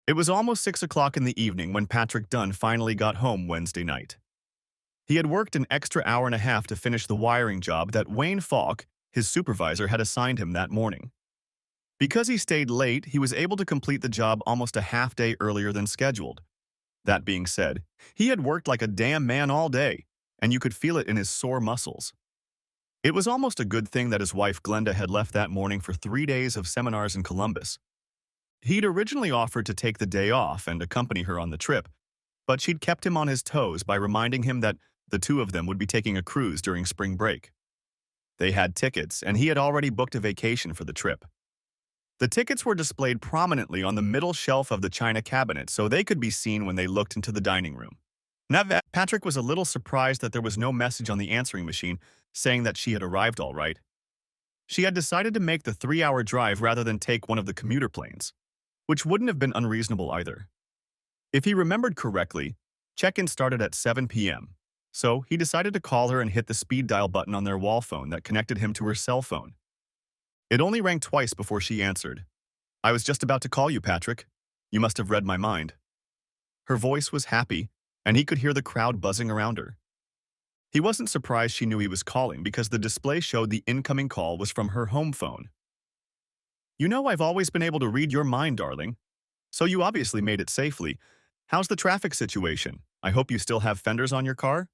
It was almost 6 o'clock in the evening when Patrick Dunn finally got home Wednesday night. He had worked an extra hour and a half to finish the wiring job that Wayne Falk, his supervisor, had assigned him that morning. Because he stayed late, he was able to complete the job almost a half day earlier than scheduled. That being said, he had worked like a damn man all day, and you could feel it in his sore muscles. It was almost a good thing that his wife Glenda had left that morning for 3 days of seminars in Columbus. He'd originally offered to take the day off and accompany her on the trip, but she'd kept him on his toes by reminding him that the two of them would be taking a cruise during spring break. They had tickets, and he had already booked a vacation for the trip. The tickets were displayed prominently on the middle shelf of the china cabinet so they could be seen when they looked into the dining room. Now, Patrick was a little surprised that there was no message on the answering machine saying that she had arrived all right. She had decided to make the 3-hour drive rather than take one of the commuter planes, which wouldn't have been unreasonable either. If he remembered correctly, check-in started at 7 p.m., so he decided to call her and hit the speed dial button on their wall phone that connected him to her cell phone. It only rang twice before she answered. "I was just about to call you, Patrick. You must have read my mind." Her voice was happy, and he could hear the crowd buzzing around her. He wasn't surprised she knew he was calling because the display showed the incoming call was from her home phone. "You know I've always been able to read your mind, darling. So you obviously made it safely. How's the traffic situation? I hope you still have fenders on your car?"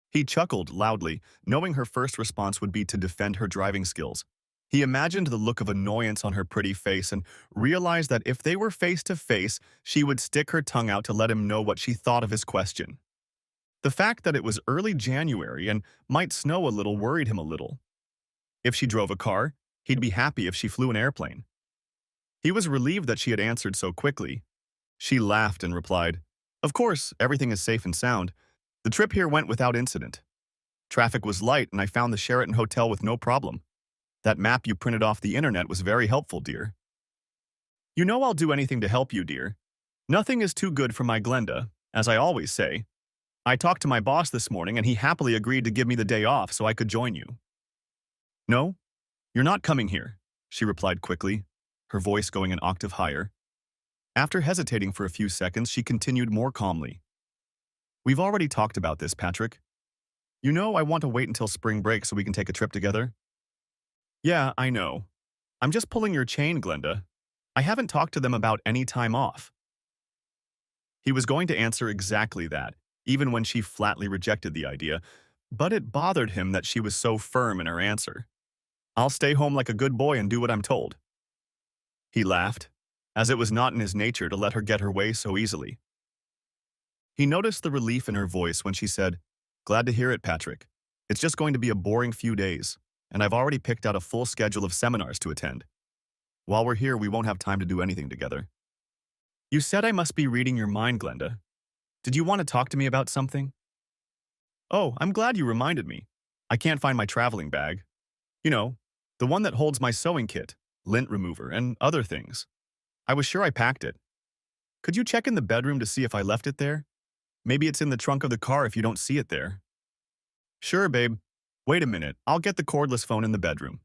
He chuckled loudly, knowing her first response would be to defend her driving skills. He imagined the look of annoyance on her pretty face and realized that if they were face to face, she would stick her tongue out to let him know what she thought of his question. The fact that it was early January and might snow a little worried him a little. If she drove a car, he'd be happy if she flew an airplane. He was relieved that she had answered so quickly. She laughed and replied, "Of course, everything is safe and sound. The trip here went without incident. Traffic was light and I found the Sheraton Hotel with no problem. That map you printed off the internet was very helpful, dear." "You know I'll do anything to help you, dear. Nothing is too good for my Glenda, as I always say. I talked to my boss this morning and he happily agreed to give me the day off so I could join you." "No, you're not coming here," she replied quickly, her voice going an octave higher. After hesitating for a few seconds, she continued more calmly. "We've already talked about this, Patrick. You know I want to wait until spring break so we can take a trip together." "Yeah, I know. I'm just pulling your chain, Glenda. I haven't talked to them about any time off." He was going to answer exactly that, even when she flatly rejected the idea, but it bothered him that she was so firm in her answer. "I'll stay home like a good boy and do what I'm told." He laughed, as it was not in his nature to let her get her way so easily. He noticed the relief in her voice when she said, "Glad to hear it, Patrick. It's just going to be a boring few days, and I've already picked out a full schedule of seminars to attend. While we're here, we won't have time to do anything together." "You said I must be reading your mind, Glenda. Did you want to talk to me about something?" "Oh, I'm glad you reminded me. I can't find my traveling bag. You know, the one that holds my sewing kit, lint remover, and other things. I was sure I packed it. Could you check in the bedroom to see if I left it there? Maybe it's in the trunk of the car if you don't see it there." "Sure, babe. Wait a minute, I'll get the cordless phone in the bedroom."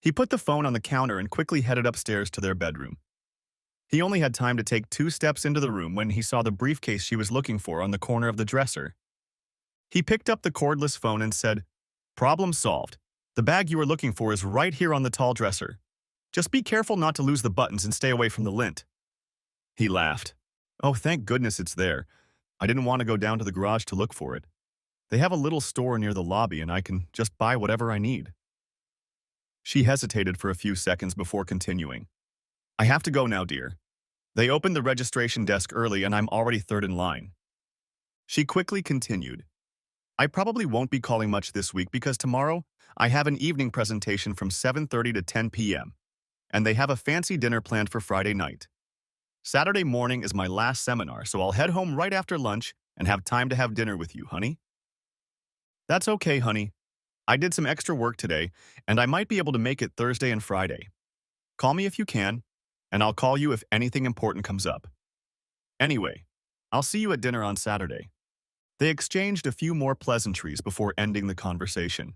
He put the phone on the counter and quickly headed upstairs to their bedroom. He only had time to take 2 steps into the room when he saw the briefcase she was looking for on the corner of the dresser. He picked up the cordless phone and said, "Problem solved. The bag you were looking for is right here on the tall dresser. Just be careful not to lose the buttons and stay away from the lint." He laughed. "Oh, thank goodness it's there. I didn't want to go down to the garage to look for it. They have a little store near the lobby and I can just buy whatever I need." She hesitated for a few seconds before continuing. "I have to go now, dear. They opened the registration desk early and I'm already third in line." She quickly continued, "I probably won't be calling much this week because tomorrow I have an evening presentation from 7:30 to 10 p.m. and they have a fancy dinner planned for Friday night. Saturday morning is my last seminar, so I'll head home right after lunch and have time to have dinner with you, honey." "That's okay, honey. I did some extra work today, and I might be able to make it Thursday and Friday. Call me if you can, and I'll call you if anything important comes up. Anyway, I'll see you at dinner on Saturday." They exchanged a few more pleasantries before ending the conversation.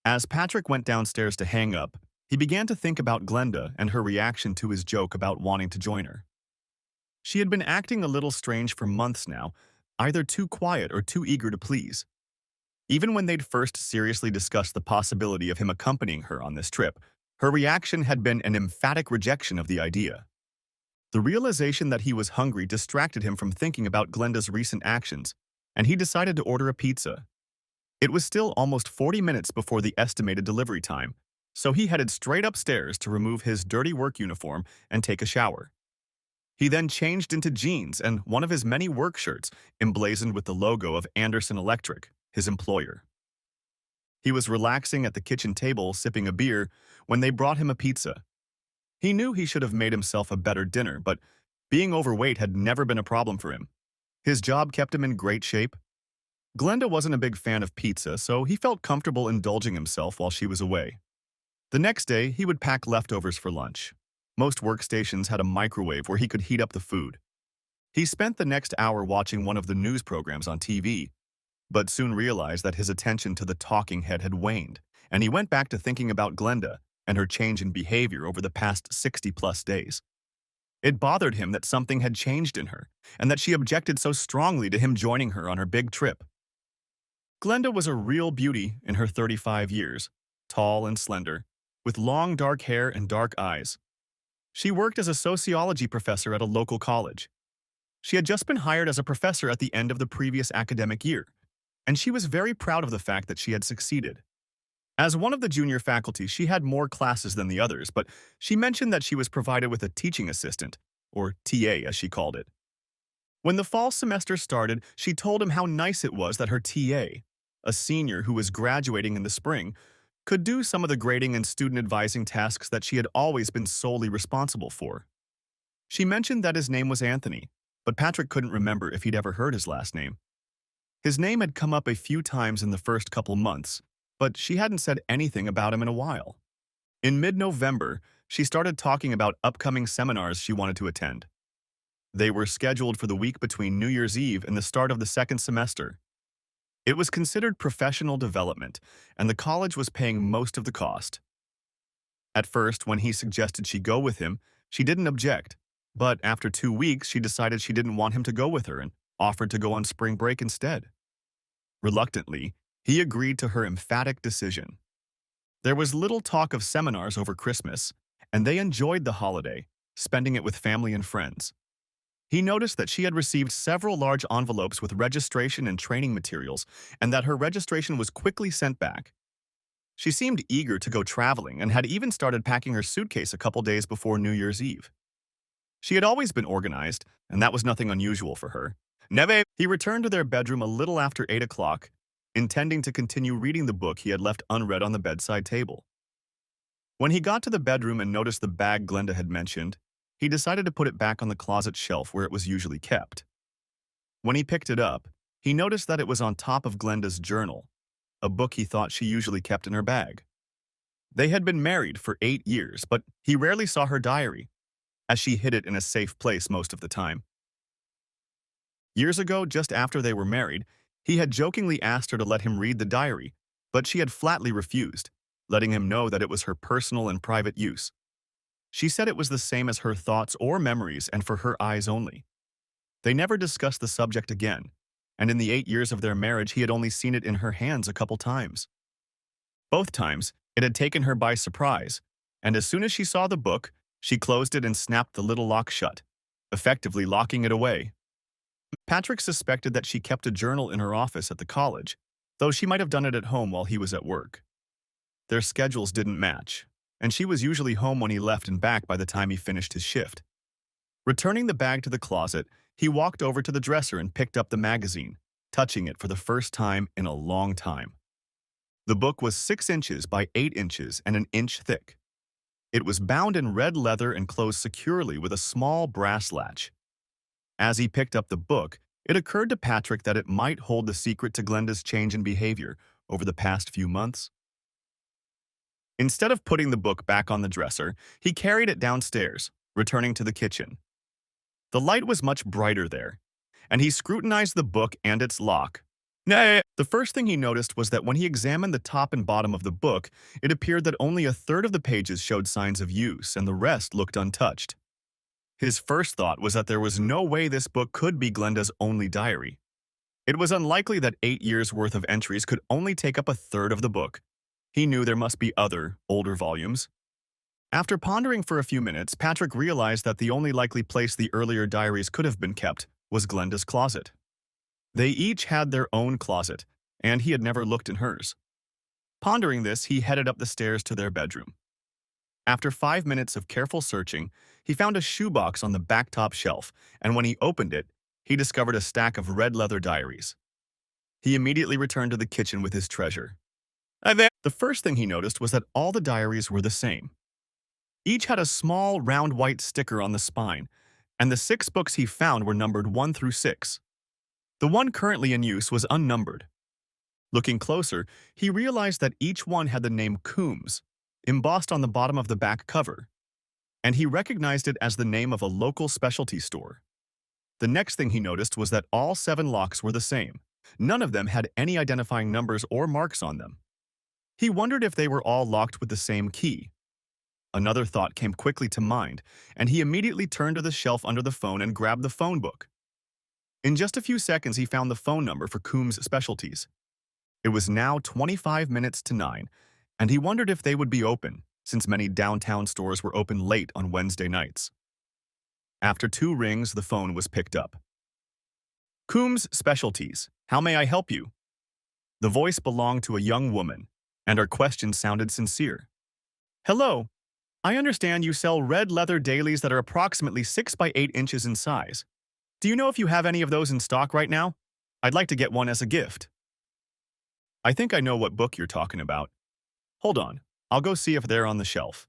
As Patrick went downstairs to hang up, He began to think about Glenda and her reaction to his joke about wanting to join her. She had been acting a little strange for months now, either too quiet or too eager to please. Even when they'd first seriously discussed the possibility of him accompanying her on this trip, her reaction had been an emphatic rejection of the idea. The realization that he was hungry distracted him from thinking about Glenda's recent actions, and he decided to order a pizza. It was still almost 40 minutes before the estimated delivery time, so he headed straight upstairs to remove his dirty work uniform and take a shower. He then changed into jeans and one of his many work shirts emblazoned with the logo of Anderson Electric, his employer. He was relaxing at the kitchen table sipping a beer when they brought him a pizza. He knew he should have made himself a better dinner, but being overweight had never been a problem for him. His job kept him in great shape. Glenda wasn't a big fan of pizza, so he felt comfortable indulging himself while she was away. The next day, he would pack leftovers for lunch. Most workstations had a microwave where he could heat up the food. He spent the next hour watching one of the news programs on TV, but soon realized that his attention to the talking head had waned, and he went back to thinking about Glenda and her change in behavior over the past 60-plus days. It bothered him that something had changed in her, and that she objected so strongly to him joining her on her big trip. Glenda was a real beauty in her 35 years, tall and slender, with long dark hair and dark eyes. She worked as a sociology professor at a local college. She had just been hired as a professor at the end of the previous academic year, and she was very proud of the fact that she had succeeded. As one of the junior faculty, she had more classes than the others, but she mentioned that she was provided with a teaching assistant, or TA as she called it. When the fall semester started, she told him how nice it was that her TA, a senior who was graduating in the spring, could do some of the grading and student advising tasks that she had always been solely responsible for. She mentioned that his name was Anthony, but Patrick couldn't remember if he'd ever heard his last name. His name had come up a few times in the first couple months, but she hadn't said anything about him in a while. In mid-November, she started talking about upcoming seminars she wanted to attend. They were scheduled for the week between New Year's Eve and the start of the second semester. It was considered professional development, and the college was paying most of the cost. At first, when he suggested she go with him, she didn't object, but after 2 weeks, she decided she didn't want him to go with her and offered to go on spring break instead. Reluctantly, he agreed to her emphatic decision. There was little talk of seminars over Christmas, and they enjoyed the holiday, spending it with family and friends. He noticed that she had received several large envelopes with registration and training materials, and that her registration was quickly sent back. She seemed eager to go traveling and had even started packing her suitcase a couple days before New Year's Eve. She had always been organized, and that was nothing unusual for her. He returned to their bedroom a little after 8 o'clock, intending to continue reading the book he had left unread on the bedside table. When he got to the bedroom and noticed the bag Glenda had mentioned, he decided to put it back on the closet shelf where it was usually kept. When he picked it up, he noticed that it was on top of Glenda's journal, a book he thought she usually kept in her bag. They had been married for 8 years, but he rarely saw her diary, as she hid it in a safe place most of the time. Years ago, just after they were married, he had jokingly asked her to let him read the diary, but she had flatly refused, letting him know that it was her personal and private use. She said it was the same as her thoughts or memories and for her eyes only. They never discussed the subject again, and in the 8 years of their marriage he had only seen it in her hands a couple times. Both times, it had taken her by surprise, and as soon as she saw the book, she closed it and snapped the little lock shut, effectively locking it away. Patrick suspected that she kept a journal in her office at the college, though she might have done it at home while he was at work. Their schedules didn't match, and she was usually home when he left and back by the time he finished his shift. Returning the bag to the closet, he walked over to the dresser and picked up the magazine, touching it for the first time in a long time. The book was 6 inches by 8 inches and an inch thick. It was bound in red leather and closed securely with a small brass latch. As he picked up the book, it occurred to Patrick that it might hold the secret to Glenda's change in behavior over the past few months. Instead of putting the book back on the dresser, he carried it downstairs, returning to the kitchen. The light was much brighter there, and he scrutinized the book and its lock. The first thing he noticed was that when he examined the top and bottom of the book, it appeared that only a third of the pages showed signs of use and the rest looked untouched. His first thought was that there was no way this book could be Glenda's only diary. It was unlikely that 8 years' worth of entries could only take up a third of the book. He knew there must be other, older volumes. After pondering for a few minutes, Patrick realized that the only likely place the earlier diaries could have been kept was Glenda's closet. They each had their own closet, and he had never looked in hers. Pondering this, he headed up the stairs to their bedroom. After 5 minutes of careful searching, he found a shoebox on the back top shelf, and when he opened it, he discovered a stack of red leather diaries. He immediately returned to the kitchen with his treasure. The first thing he noticed was that all the diaries were the same. Each had a small, round white sticker on the spine, and the 6 books he found were numbered 1 through 6. The one currently in use was unnumbered. Looking closer, he realized that each one had the name Coombs embossed on the bottom of the back cover, and he recognized it as the name of a local specialty store. The next thing he noticed was that all 7 locks were the same. None of them had any identifying numbers or marks on them. He wondered if they were all locked with the same key. Another thought came quickly to mind, and he immediately turned to the shelf under the phone and grabbed the phone book. In just a few seconds, he found the phone number for Coombs Specialties. It was now 25 minutes to 9, and he wondered if they would be open, since many downtown stores were open late on Wednesday nights. After 2 rings, the phone was picked up. Coombs Specialties, how may I help you? The voice belonged to a young woman, and her question sounded sincere. Hello, I understand you sell red leather dailies that are approximately 6 by 8 inches in size. Do you know if you have any of those in stock right now? I'd like to get one as a gift. I think I know what book you're talking about. Hold on, I'll go see if they're on the shelf.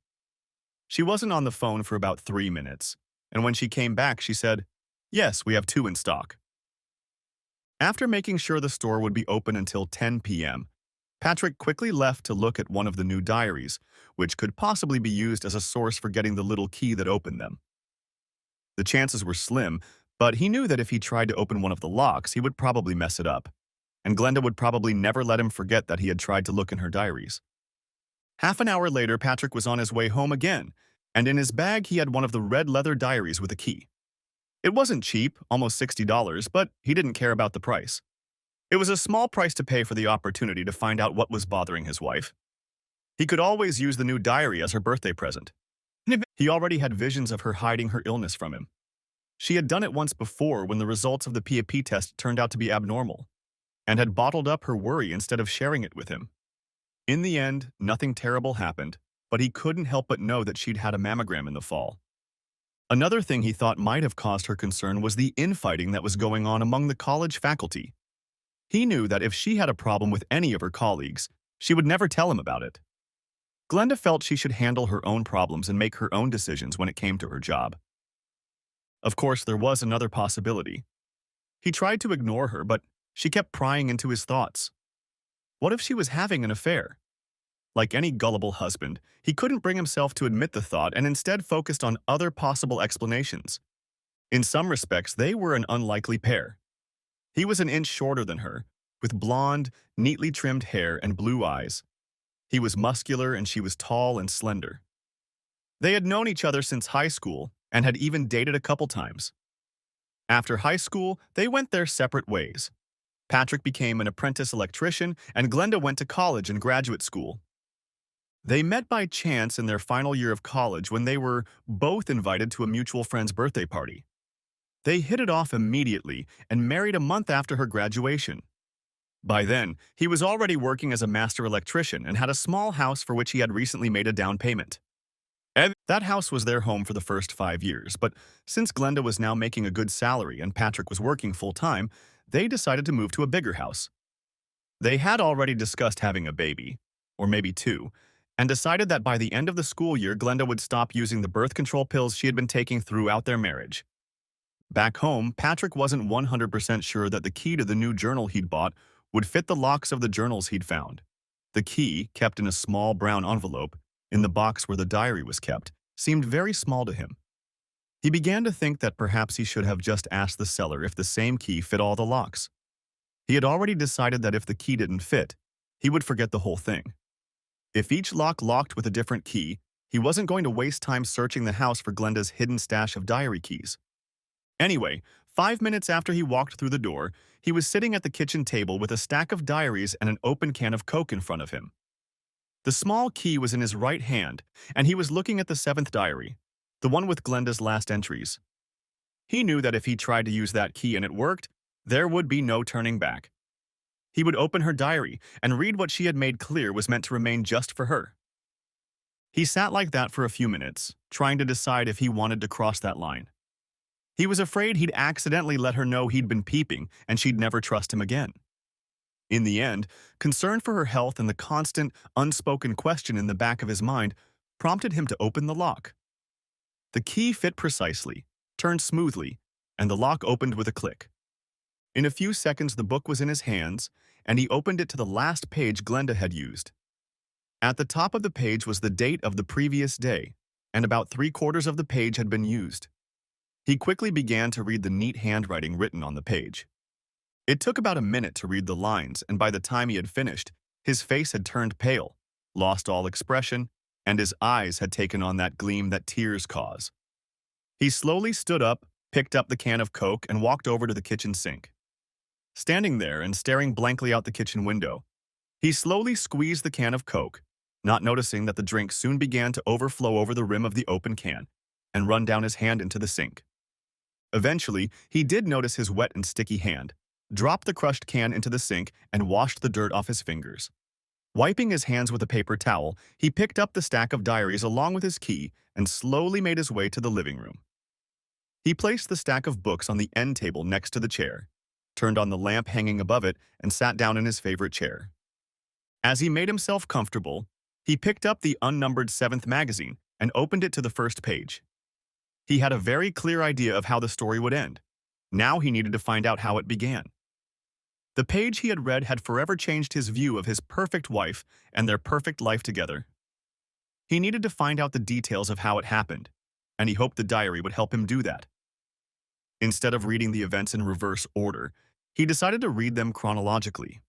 She wasn't on the phone for about 3 minutes, and when she came back, she said, Yes, we have 2 in stock. After making sure the store would be open until 10 p.m., Patrick quickly left to look at one of the new diaries, which could possibly be used as a source for getting the little key that opened them. The chances were slim, but he knew that if he tried to open one of the locks, he would probably mess it up, and Glenda would probably never let him forget that he had tried to look in her diaries. Half an hour later, Patrick was on his way home again, and in his bag he had one of the red leather diaries with a key. It wasn't cheap, almost $60, but he didn't care about the price. It was a small price to pay for the opportunity to find out what was bothering his wife. He could always use the new diary as her birthday present. He already had visions of her hiding her illness from him. She had done it once before when the results of the PAP test turned out to be abnormal, and had bottled up her worry instead of sharing it with him. In the end, nothing terrible happened, but he couldn't help but know that she'd had a mammogram in the fall. Another thing he thought might have caused her concern was the infighting that was going on among the college faculty. He knew that if she had a problem with any of her colleagues, she would never tell him about it. Glenda felt she should handle her own problems and make her own decisions when it came to her job. Of course, there was another possibility. He tried to ignore her, but she kept prying into his thoughts. What if she was having an affair? Like any gullible husband, he couldn't bring himself to admit the thought and instead focused on other possible explanations. In some respects, they were an unlikely pair. He was an inch shorter than her, with blonde, neatly trimmed hair and blue eyes. He was muscular and she was tall and slender. They had known each other since high school and had even dated a couple times. After high school, they went their separate ways. Patrick became an apprentice electrician and Glenda went to college and graduate school. They met by chance in their final year of college when they were both invited to a mutual friend's birthday party. They hit it off immediately and married a month after her graduation. By then, he was already working as a master electrician and had a small house for which he had recently made a down payment. That house was their home for the first 5 years, but since Glenda was now making a good salary and Patrick was working full-time, they decided to move to a bigger house. They had already discussed having a baby, or maybe 2, and decided that by the end of the school year, Glenda would stop using the birth control pills she had been taking throughout their marriage. Back home, Patrick wasn't 100% sure that the key to the new journal he'd bought would fit the locks of the journals he'd found. The key, kept in a small brown envelope, in the box where the diary was kept, seemed very small to him. He began to think that perhaps he should have just asked the seller if the same key fit all the locks. He had already decided that if the key didn't fit, he would forget the whole thing. If each lock locked with a different key, he wasn't going to waste time searching the house for Glenda's hidden stash of diary keys. Anyway, 5 minutes after he walked through the door, he was sitting at the kitchen table with a stack of diaries and an open can of Coke in front of him. The small key was in his right hand, and he was looking at the seventh diary, the one with Glenda's last entries. He knew that if he tried to use that key and it worked, there would be no turning back. He would open her diary and read what she had made clear was meant to remain just for her. He sat like that for a few minutes, trying to decide if he wanted to cross that line. He was afraid he'd accidentally let her know he'd been peeping and she'd never trust him again. In the end, concern for her health and the constant, unspoken question in the back of his mind prompted him to open the lock. The key fit precisely, turned smoothly, and the lock opened with a click. In a few seconds, the book was in his hands, and he opened it to the last page Glenda had used. At the top of the page was the date of the previous day, and about 3/4 of the page had been used. He quickly began to read the neat handwriting written on the page. It took about a minute to read the lines, and by the time he had finished, his face had turned pale, lost all expression, and his eyes had taken on that gleam that tears cause. He slowly stood up, picked up the can of Coke, and walked over to the kitchen sink. Standing there and staring blankly out the kitchen window, he slowly squeezed the can of Coke, not noticing that the drink soon began to overflow over the rim of the open can and run down his hand into the sink. Eventually, he did notice his wet and sticky hand, dropped the crushed can into the sink, and washed the dirt off his fingers. Wiping his hands with a paper towel, he picked up the stack of diaries along with his key and slowly made his way to the living room. He placed the stack of books on the end table next to the chair, turned on the lamp hanging above it, and sat down in his favorite chair. As he made himself comfortable, he picked up the unnumbered 7th magazine and opened it to the first page. He had a very clear idea of how the story would end. Now he needed to find out how it began. The page he had read had forever changed his view of his perfect wife and their perfect life together. He needed to find out the details of how it happened, and he hoped the diary would help him do that. Instead of reading the events in reverse order, he decided to read them chronologically.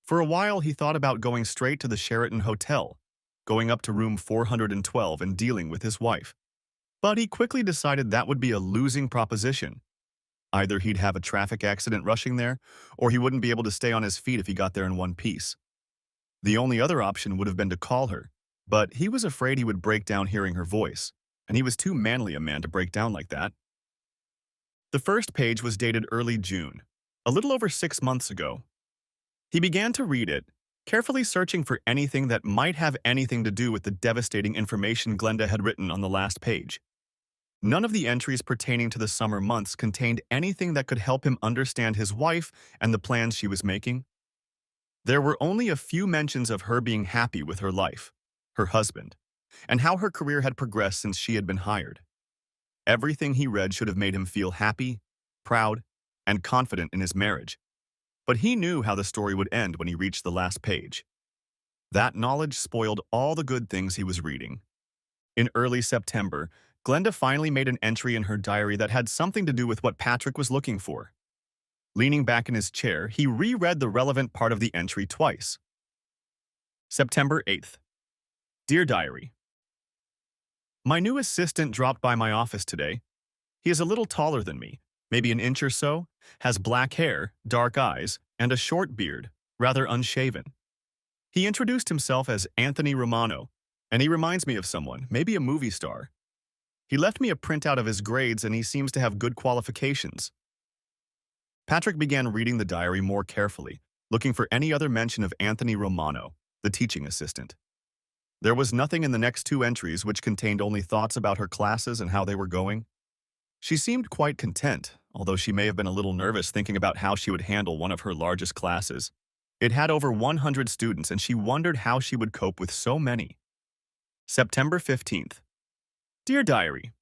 For a while, he thought about going straight to the Sheraton Hotel, going up to room 412 and dealing with his wife. But he quickly decided that would be a losing proposition. Either he'd have a traffic accident rushing there, or he wouldn't be able to stay on his feet if he got there in one piece. The only other option would have been to call her, but he was afraid he would break down hearing her voice, and he was too manly a man to break down like that. The first page was dated early June, a little over 6 months ago. He began to read it, carefully searching for anything that might have anything to do with the devastating information Glenda had written on the last page. None of the entries pertaining to the summer months contained anything that could help him understand his wife and the plans she was making. There were only a few mentions of her being happy with her life, her husband, and how her career had progressed since she had been hired. Everything he read should have made him feel happy, proud, and confident in his marriage. But he knew how the story would end when he reached the last page. That knowledge spoiled all the good things he was reading. In early September, Glenda finally made an entry in her diary that had something to do with what Patrick was looking for. Leaning back in his chair, he reread the relevant part of the entry twice. September 8th. Dear Diary, my new assistant dropped by my office today. He is a little taller than me, maybe an inch or so, has black hair, dark eyes, and a short beard, rather unshaven. He introduced himself as Anthony Romano, and he reminds me of someone, maybe a movie star. He left me a printout of his grades and he seems to have good qualifications. Patrick began reading the diary more carefully, looking for any other mention of Anthony Romano, the teaching assistant. There was nothing in the next 2 entries which contained only thoughts about her classes and how they were going. She seemed quite content, although she may have been a little nervous thinking about how she would handle one of her largest classes. It had over 100 students and she wondered how she would cope with so many. September 15th. Dear Diary,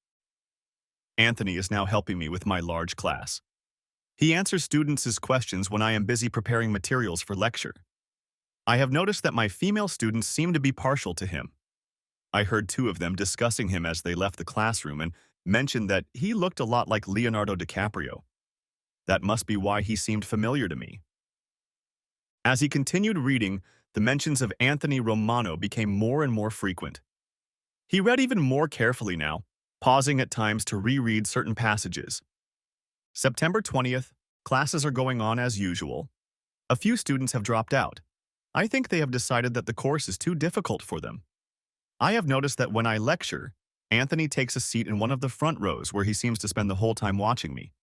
Anthony is now helping me with my large class. He answers students' questions when I am busy preparing materials for lecture. I have noticed that my female students seem to be partial to him. I heard 2 of them discussing him as they left the classroom and mentioned that he looked a lot like Leonardo DiCaprio. That must be why he seemed familiar to me. As he continued reading, the mentions of Anthony Romano became more and more frequent. He read even more carefully now, pausing at times to reread certain passages. September 20th, classes are going on as usual. A few students have dropped out. I think they have decided that the course is too difficult for them. I have noticed that when I lecture, Anthony takes a seat in one of the front rows where he seems to spend the whole time watching me.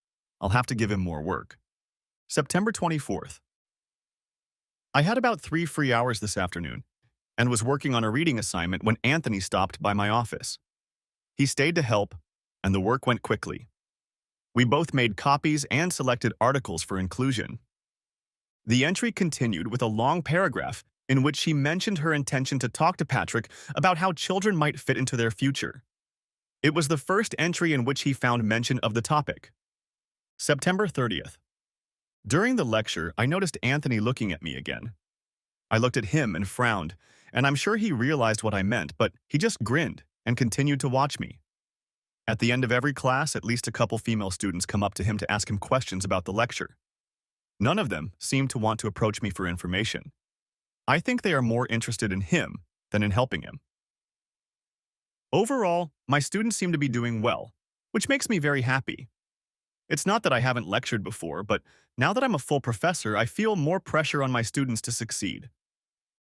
I'll have to give him more work. September 24th. I had about 3 free hours this afternoon and was working on a reading assignment when Anthony stopped by my office. He stayed to help, and the work went quickly. We both made copies and selected articles for inclusion. The entry continued with a long paragraph in which she mentioned her intention to talk to Patrick about how children might fit into their future. It was the first entry in which he found mention of the topic. September 30th. During the lecture, I noticed Anthony looking at me again. I looked at him and frowned, and I'm sure he realized what I meant, but he just grinned and continued to watch me. At the end of every class, at least a couple female students come up to him to ask him questions about the lecture. None of them seem to want to approach me for information. I think they are more interested in him than in helping him. Overall, my students seem to be doing well, which makes me very happy. It's not that I haven't lectured before, but now that I'm a full professor, I feel more pressure on my students to succeed.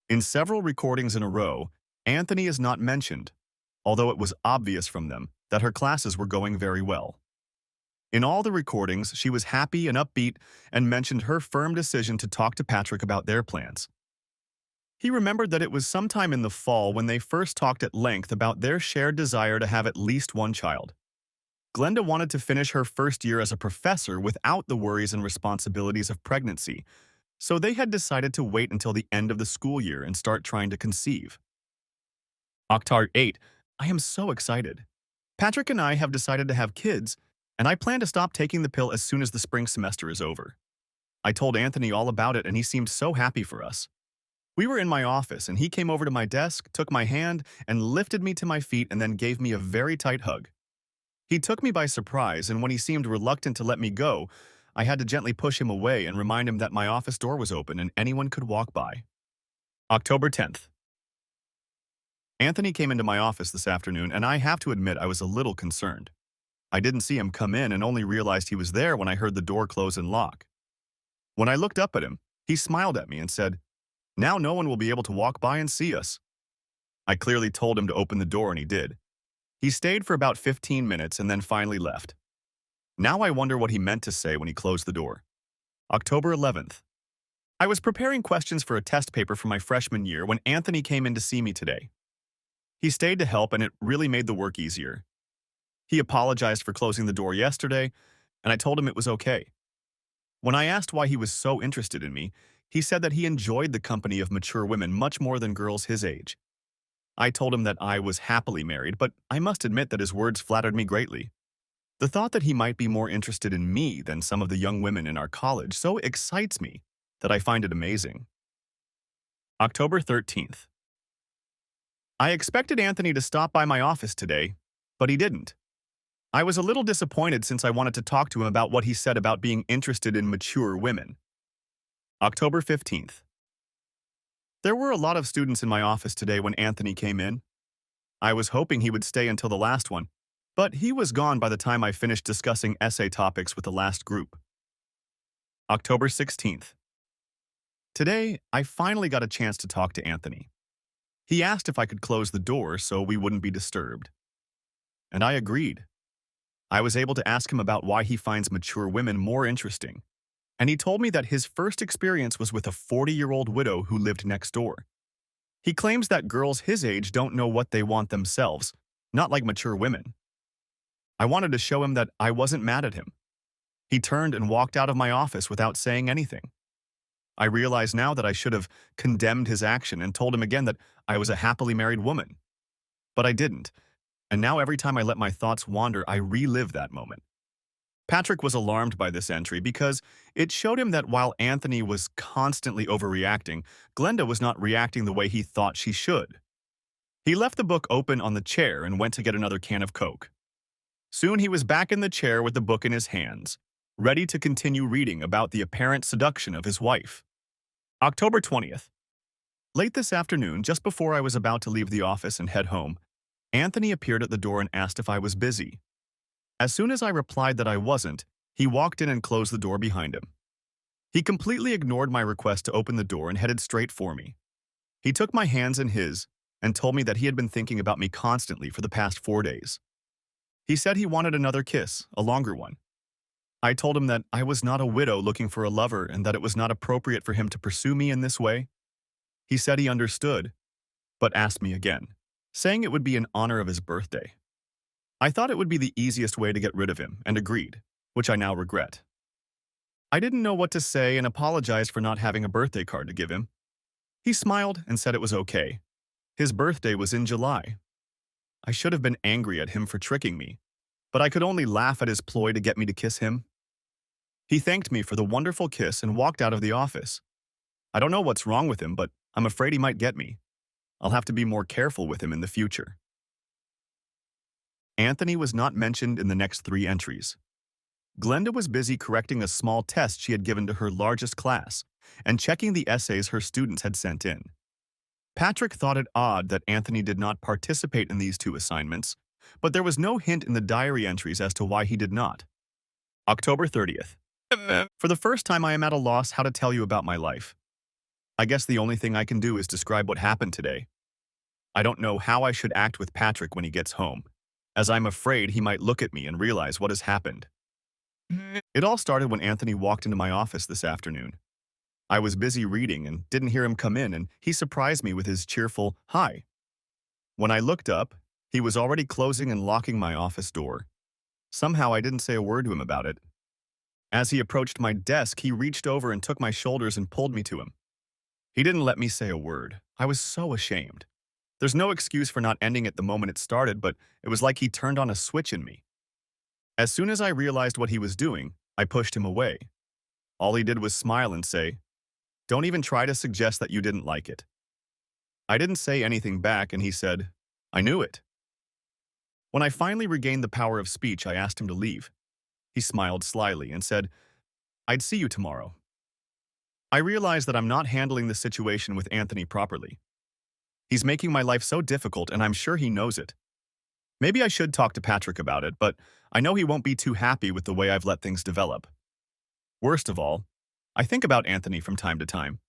In several recordings in a row, Anthony is not mentioned, although it was obvious from them that her classes were going very well. In all the recordings, she was happy and upbeat and mentioned her firm decision to talk to Patrick about their plans. He remembered that it was sometime in the fall when they first talked at length about their shared desire to have at least one child. Glenda wanted to finish her first year as a professor without the worries and responsibilities of pregnancy, so they had decided to wait until the end of the school year and start trying to conceive. October 8, I am so excited. Patrick and I have decided to have kids, and I plan to stop taking the pill as soon as the spring semester is over. I told Anthony all about it, and he seemed so happy for us. We were in my office, and he came over to my desk, took my hand, and lifted me to my feet and then gave me a very tight hug. He took me by surprise, and when he seemed reluctant to let me go, I had to gently push him away and remind him that my office door was open and anyone could walk by. October 10th. Anthony came into my office this afternoon, and I have to admit I was a little concerned. I didn't see him come in and only realized he was there when I heard the door close and lock. When I looked up at him, he smiled at me and said, "Now no one will be able to walk by and see us." I clearly told him to open the door, and he did. He stayed for about 15 minutes and then finally left. Now I wonder what he meant to say when he closed the door. October 11th. I was preparing questions for a test paper for my freshman year when Anthony came in to see me today. He stayed to help, and it really made the work easier. He apologized for closing the door yesterday, and I told him it was okay. When I asked why he was so interested in me, he said that he enjoyed the company of mature women much more than girls his age. I told him that I was happily married, but I must admit that his words flattered me greatly. The thought that he might be more interested in me than some of the young women in our college so excites me that I find it amazing. October 13th. I expected Anthony to stop by my office today, but he didn't. I was a little disappointed since I wanted to talk to him about what he said about being interested in mature women. October 15th. There were a lot of students in my office today when Anthony came in. I was hoping he would stay until the last one, but he was gone by the time I finished discussing essay topics with the last group. October 16th. Today, I finally got a chance to talk to Anthony. He asked if I could close the door so we wouldn't be disturbed. And I agreed. I was able to ask him about why he finds mature women more interesting, and he told me that his first experience was with a 40-year-old widow who lived next door. He claims that girls his age don't know what they want themselves, not like mature women. I wanted to show him that I wasn't mad at him. He turned and walked out of my office without saying anything. I realize now that I should have condemned his action and told him again that I was a happily married woman. But I didn't, and now every time I let my thoughts wander, I relive that moment. Patrick was alarmed by this entry because it showed him that while Anthony was constantly overreacting, Glenda was not reacting the way he thought she should. He left the book open on the chair and went to get another can of Coke. Soon he was back in the chair with the book in his hands, ready to continue reading about the apparent seduction of his wife. October 20th. Late this afternoon, just before I was about to leave the office and head home, Anthony appeared at the door and asked if I was busy. As soon as I replied that I wasn't, he walked in and closed the door behind him. He completely ignored my request to open the door and headed straight for me. He took my hands in his and told me that he had been thinking about me constantly for the past 4 days. He said he wanted another kiss, a longer one. I told him that I was not a widow looking for a lover and that it was not appropriate for him to pursue me in this way. He said he understood, but asked me again, saying it would be in honor of his birthday. I thought it would be the easiest way to get rid of him and agreed, which I now regret. I didn't know what to say and apologized for not having a birthday card to give him. He smiled and said it was okay. His birthday was in July. I should have been angry at him for tricking me, but I could only laugh at his ploy to get me to kiss him. He thanked me for the wonderful kiss and walked out of the office. I don't know what's wrong with him, but I'm afraid he might get me. I'll have to be more careful with him in the future. Anthony was not mentioned in the next 3 entries. Glenda was busy correcting a small test she had given to her largest class and checking the essays her students had sent in. Patrick thought it odd that Anthony did not participate in these 2 assignments, but there was no hint in the diary entries as to why he did not. October 30th. For the first time, I am at a loss how to tell you about my life. I guess the only thing I can do is describe what happened today. I don't know how I should act with Patrick when he gets home, as I'm afraid he might look at me and realize what has happened. It all started when Anthony walked into my office this afternoon. I was busy reading and didn't hear him come in, and he surprised me with his cheerful, "Hi." When I looked up, he was already closing and locking my office door. Somehow I didn't say a word to him about it. As he approached my desk, he reached over and took my shoulders and pulled me to him. He didn't let me say a word. I was so ashamed. There's no excuse for not ending it the moment it started, but it was like he turned on a switch in me. As soon as I realized what he was doing, I pushed him away. All he did was smile and say, "Don't even try to suggest that you didn't like it." I didn't say anything back, and he said, "I knew it." When I finally regained the power of speech, I asked him to leave. He smiled slyly and said, "I'd see you tomorrow." I realized that I'm not handling the situation with Anthony properly. He's making my life so difficult, and I'm sure he knows it. Maybe I should talk to Patrick about it, but I know he won't be too happy with the way I've let things develop. Worst of all, I think about Anthony from time to time.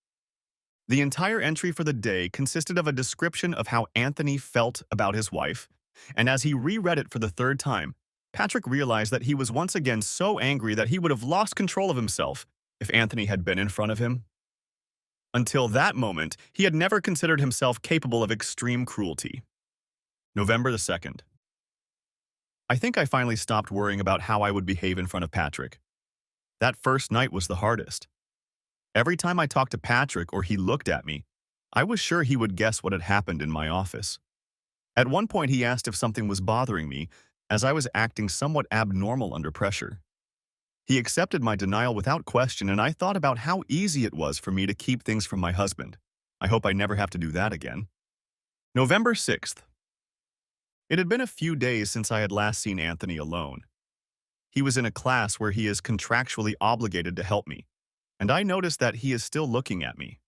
The entire entry for the day consisted of a description of how Anthony felt about his wife, and as he reread it for the 3rd time, Patrick realized that he was once again so angry that he would have lost control of himself if Anthony had been in front of him. Until that moment, he had never considered himself capable of extreme cruelty. November the 2nd. I think I finally stopped worrying about how I would behave in front of Patrick. That first night was the hardest. Every time I talked to Patrick or he looked at me, I was sure he would guess what had happened in my office. At one point, he asked if something was bothering me, as I was acting somewhat abnormal under pressure. He accepted my denial without question, and I thought about how easy it was for me to keep things from my husband. I hope I never have to do that again. November 6th. It had been a few days since I had last seen Anthony alone. He was in a class where he is contractually obligated to help me, and I noticed that he is still looking at me.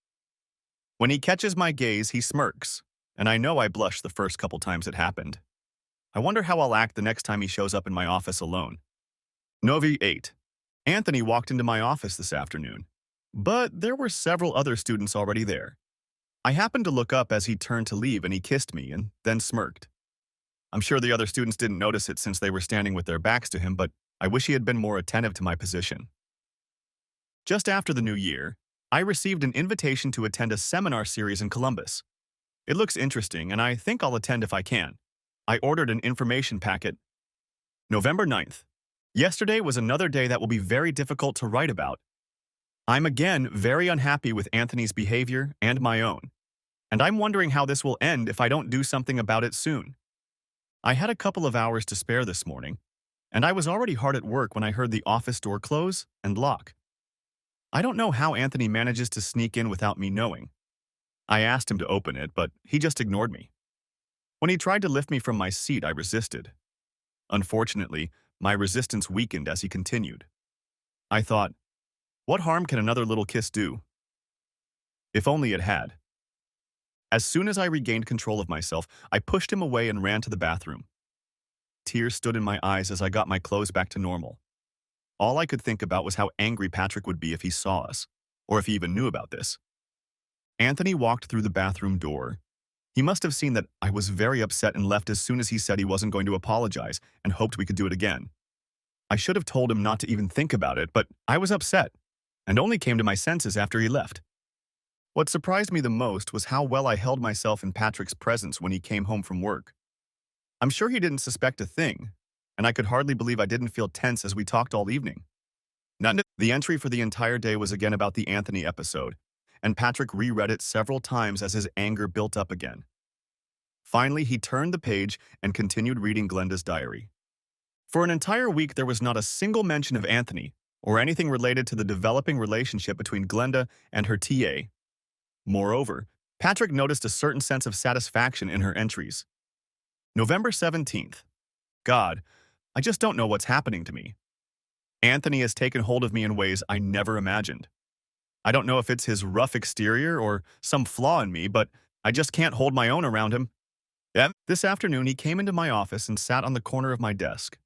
When he catches my gaze, he smirks, and I know I blushed the first couple times it happened. I wonder how I'll act the next time he shows up in my office alone. Novi 8. Anthony walked into my office this afternoon, but there were several other students already there. I happened to look up as he turned to leave, and he kissed me and then smirked. I'm sure the other students didn't notice it since they were standing with their backs to him, but I wish he had been more attentive to my position. Just after the new year, I received an invitation to attend a seminar series in Columbus. It looks interesting, and I think I'll attend if I can. I ordered an information packet. November 9th. Yesterday was another day that will be very difficult to write about. I'm again very unhappy with Anthony's behavior and my own, and I'm wondering how this will end if I don't do something about it soon. I had a couple of hours to spare this morning, and I was already hard at work when I heard the office door close and lock. I don't know how Anthony manages to sneak in without me knowing. I asked him to open it, but he just ignored me. When he tried to lift me from my seat, I resisted. Unfortunately, my resistance weakened as he continued. I thought, what harm can another little kiss do? If only it had. As soon as I regained control of myself, I pushed him away and ran to the bathroom. Tears stood in my eyes as I got my clothes back to normal. All I could think about was how angry Patrick would be if he saw us, or if he even knew about this. Anthony walked through the bathroom door. He must have seen that I was very upset and left as soon as he said he wasn't going to apologize and hoped we could do it again. I should have told him not to even think about it, but I was upset and only came to my senses after he left. What surprised me the most was how well I held myself in Patrick's presence when he came home from work. I'm sure he didn't suspect a thing, and I could hardly believe I didn't feel tense as we talked all evening. The entry for the entire day was again about the Anthony episode, and Patrick reread it several times as his anger built up again. Finally, he turned the page and continued reading Glenda's diary. For an entire week, there was not a single mention of Anthony or anything related to the developing relationship between Glenda and her TA. Moreover, Patrick noticed a certain sense of satisfaction in her entries. November 17th. God, I just don't know what's happening to me. Anthony has taken hold of me in ways I never imagined. I don't know if it's his rough exterior or some flaw in me, but I just can't hold my own around him. This afternoon, he came into my office and sat on the corner of my desk.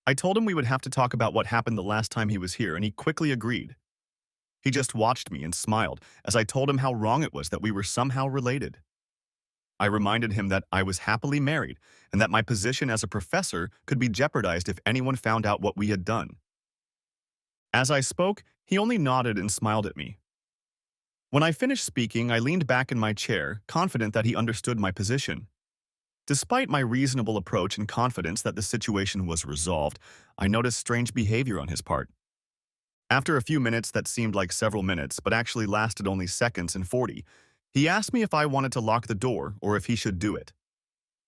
I told him we would have to talk about what happened the last time he was here, and he quickly agreed. He just watched me and smiled as I told him how wrong it was that we were somehow related. I reminded him that I was happily married and that my position as a professor could be jeopardized if anyone found out what we had done. As I spoke, he only nodded and smiled at me. When I finished speaking, I leaned back in my chair, confident that he understood my position. Despite my reasonable approach and confidence that the situation was resolved, I noticed strange behavior on his part. After a few minutes that seemed like several minutes, but actually lasted only seconds and 40, he asked me if I wanted to lock the door or if he should do it.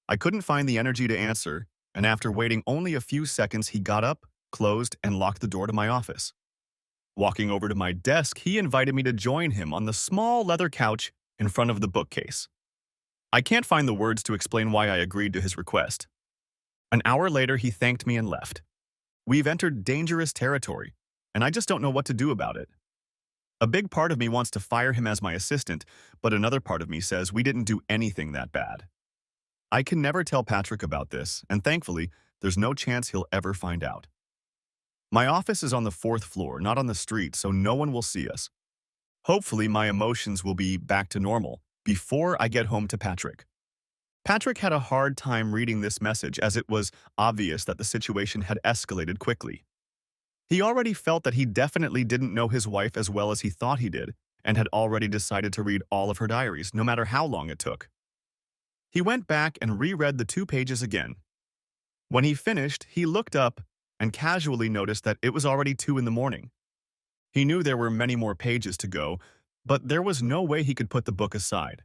I couldn't find the energy to answer, and after waiting only a few seconds, he got up, closed, and locked the door to my office. Walking over to my desk, he invited me to join him on the small leather couch in front of the bookcase. I can't find the words to explain why I agreed to his request. An hour later, he thanked me and left. We've entered dangerous territory, and I just don't know what to do about it. A big part of me wants to fire him as my assistant, but another part of me says we didn't do anything that bad. I can never tell Patrick about this, and thankfully, there's no chance he'll ever find out. My office is on the 4th floor, not on the street, so no one will see us. Hopefully, my emotions will be back to normal before I get home to Patrick. Patrick had a hard time reading this message as it was obvious that the situation had escalated quickly. He already felt that he definitely didn't know his wife as well as he thought he did, and had already decided to read all of her diaries, no matter how long it took. He went back and reread the 2 pages again. When he finished, he looked up and casually noticed that it was already 2 in the morning. He knew there were many more pages to go, but there was no way he could put the book aside.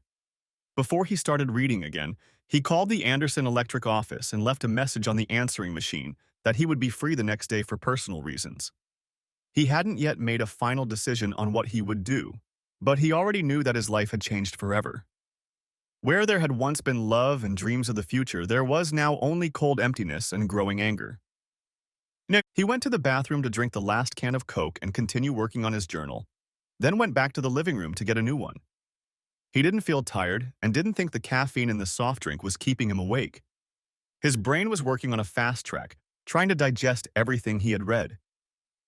Before he started reading again, he called the Anderson Electric office and left a message on the answering machine that he would be free the next day for personal reasons. He hadn't yet made a final decision on what he would do, but he already knew that his life had changed forever. Where there had once been love and dreams of the future, there was now only cold emptiness and growing anger. He went to the bathroom to drink the last can of Coke and continue working on his journal, then went back to the living room to get a new one. He didn't feel tired and didn't think the caffeine in the soft drink was keeping him awake. His brain was working on a fast track, trying to digest everything he had read.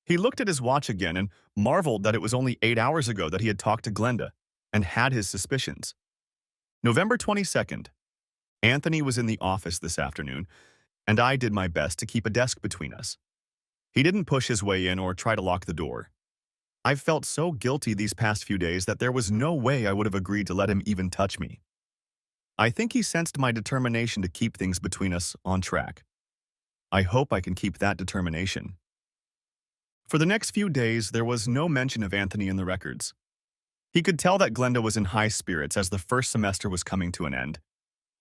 He looked at his watch again and marveled that it was only 8 hours ago that he had talked to Glenda and had his suspicions. November 22nd. Anthony was in the office this afternoon, and I did my best to keep a desk between us. He didn't push his way in or try to lock the door. I've felt so guilty these past few days that there was no way I would have agreed to let him even touch me. I think he sensed my determination to keep things between us on track. I hope I can keep that determination. For the next few days, there was no mention of Anthony in the records. He could tell that Glenda was in high spirits as the first semester was coming to an end.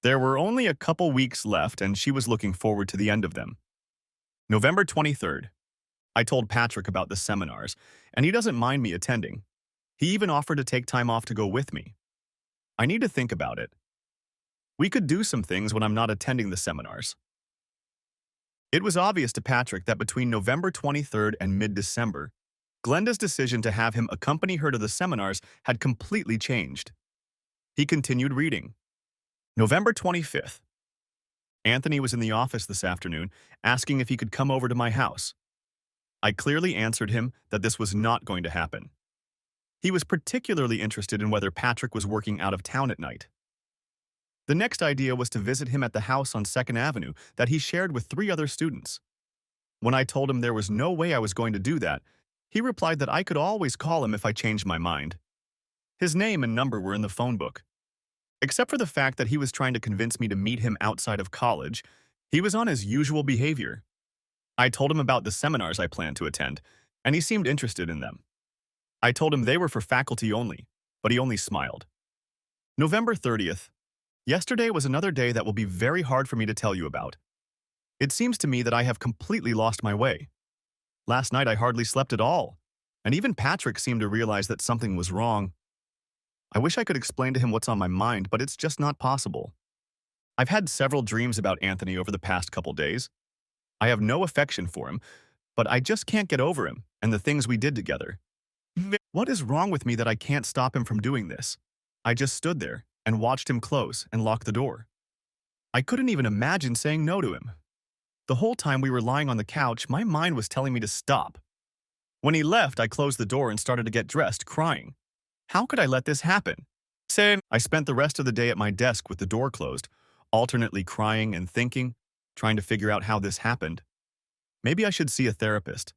There were only a couple weeks left, and she was looking forward to the end of them. November 23rd. I told Patrick about the seminars, and he doesn't mind me attending. He even offered to take time off to go with me. I need to think about it. We could do some things when I'm not attending the seminars. It was obvious to Patrick that between November 23rd and mid-December, Glenda's decision to have him accompany her to the seminars had completely changed. He continued reading. November 25th. Anthony was in the office this afternoon, asking if he could come over to my house. I clearly answered him that this was not going to happen. He was particularly interested in whether Patrick was working out of town at night. The next idea was to visit him at the house on 2nd Avenue that he shared with 3 other students. When I told him there was no way I was going to do that, he replied that I could always call him if I changed my mind. His name and number were in the phone book. Except for the fact that he was trying to convince me to meet him outside of college, he was on his usual behavior. I told him about the seminars I planned to attend, and he seemed interested in them. I told him they were for faculty only, but he only smiled. November 30th. Yesterday was another day that will be very hard for me to tell you about. It seems to me that I have completely lost my way. Last night I hardly slept at all, and even Patrick seemed to realize that something was wrong. I wish I could explain to him what's on my mind, but it's just not possible. I've had several dreams about Anthony over the past couple days. I have no affection for him, but I just can't get over him and the things we did together. What is wrong with me that I can't stop him from doing this? I just stood there and watched him close and lock the door. I couldn't even imagine saying no to him. The whole time we were lying on the couch, my mind was telling me to stop. When he left, I closed the door and started to get dressed, crying. How could I let this happen? Same. I spent the rest of the day at my desk with the door closed, alternately crying and thinking, trying to figure out how this happened. Maybe I should see a therapist.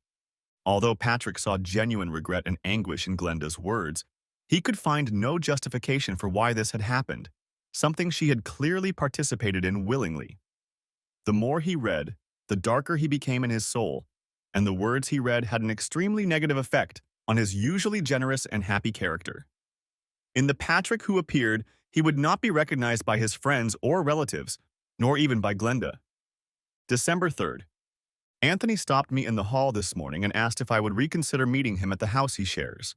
Although Patrick saw genuine regret and anguish in Glenda's words, he could find no justification for why this had happened, something she had clearly participated in willingly. The more he read, the darker he became in his soul, and the words he read had an extremely negative effect on his usually generous and happy character. In the Patrick who appeared, he would not be recognized by his friends or relatives, nor even by Glenda. December 3rd. Anthony stopped me in the hall this morning and asked if I would reconsider meeting him at the house he shares.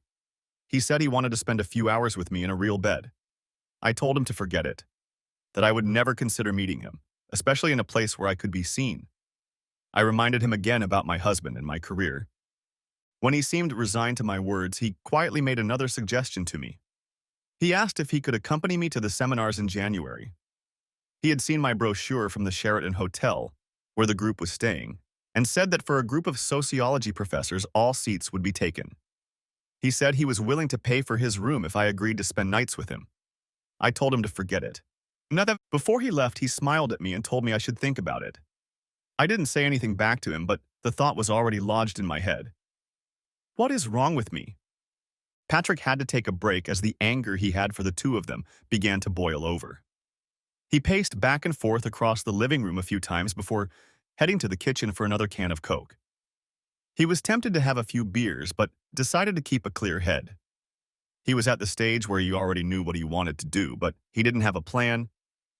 He said he wanted to spend a few hours with me in a real bed. I told him to forget it, that I would never consider meeting him, especially in a place where I could be seen. I reminded him again about my husband and my career. When he seemed resigned to my words, he quietly made another suggestion to me. He asked if he could accompany me to the seminars in January. He had seen my brochure from the Sheraton Hotel, where the group was staying, and said that for a group of sociology professors, all seats would be taken. He said he was willing to pay for his room if I agreed to spend nights with him. I told him to forget it. Before he left, he smiled at me and told me I should think about it. I didn't say anything back to him, but the thought was already lodged in my head. What is wrong with me? Patrick had to take a break as the anger he had for the two of them began to boil over. He paced back and forth across the living room a few times before heading to the kitchen for another can of Coke. He was tempted to have a few beers, but decided to keep a clear head. He was at the stage where he already knew what he wanted to do, but he didn't have a plan,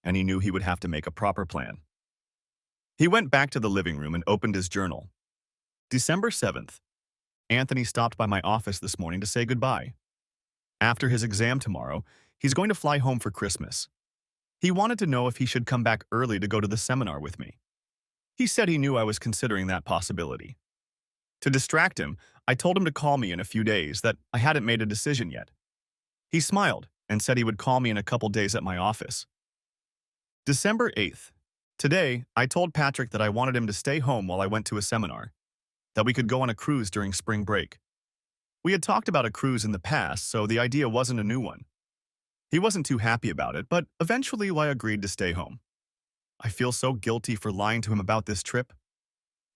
and he knew he would have to make a proper plan. He went back to the living room and opened his journal. December 7th. Anthony stopped by my office this morning to say goodbye. After his exam tomorrow, he's going to fly home for Christmas. He wanted to know if he should come back early to go to the seminar with me. He said he knew I was considering that possibility. To distract him, I told him to call me in a few days, that I hadn't made a decision yet. He smiled and said he would call me in a couple days at my office. December 8th. Today, I told Patrick that I wanted him to stay home while I went to a seminar, that we could go on a cruise during spring break. We had talked about a cruise in the past, so the idea wasn't a new one. He wasn't too happy about it, but eventually I agreed to stay home. I feel so guilty for lying to him about this trip.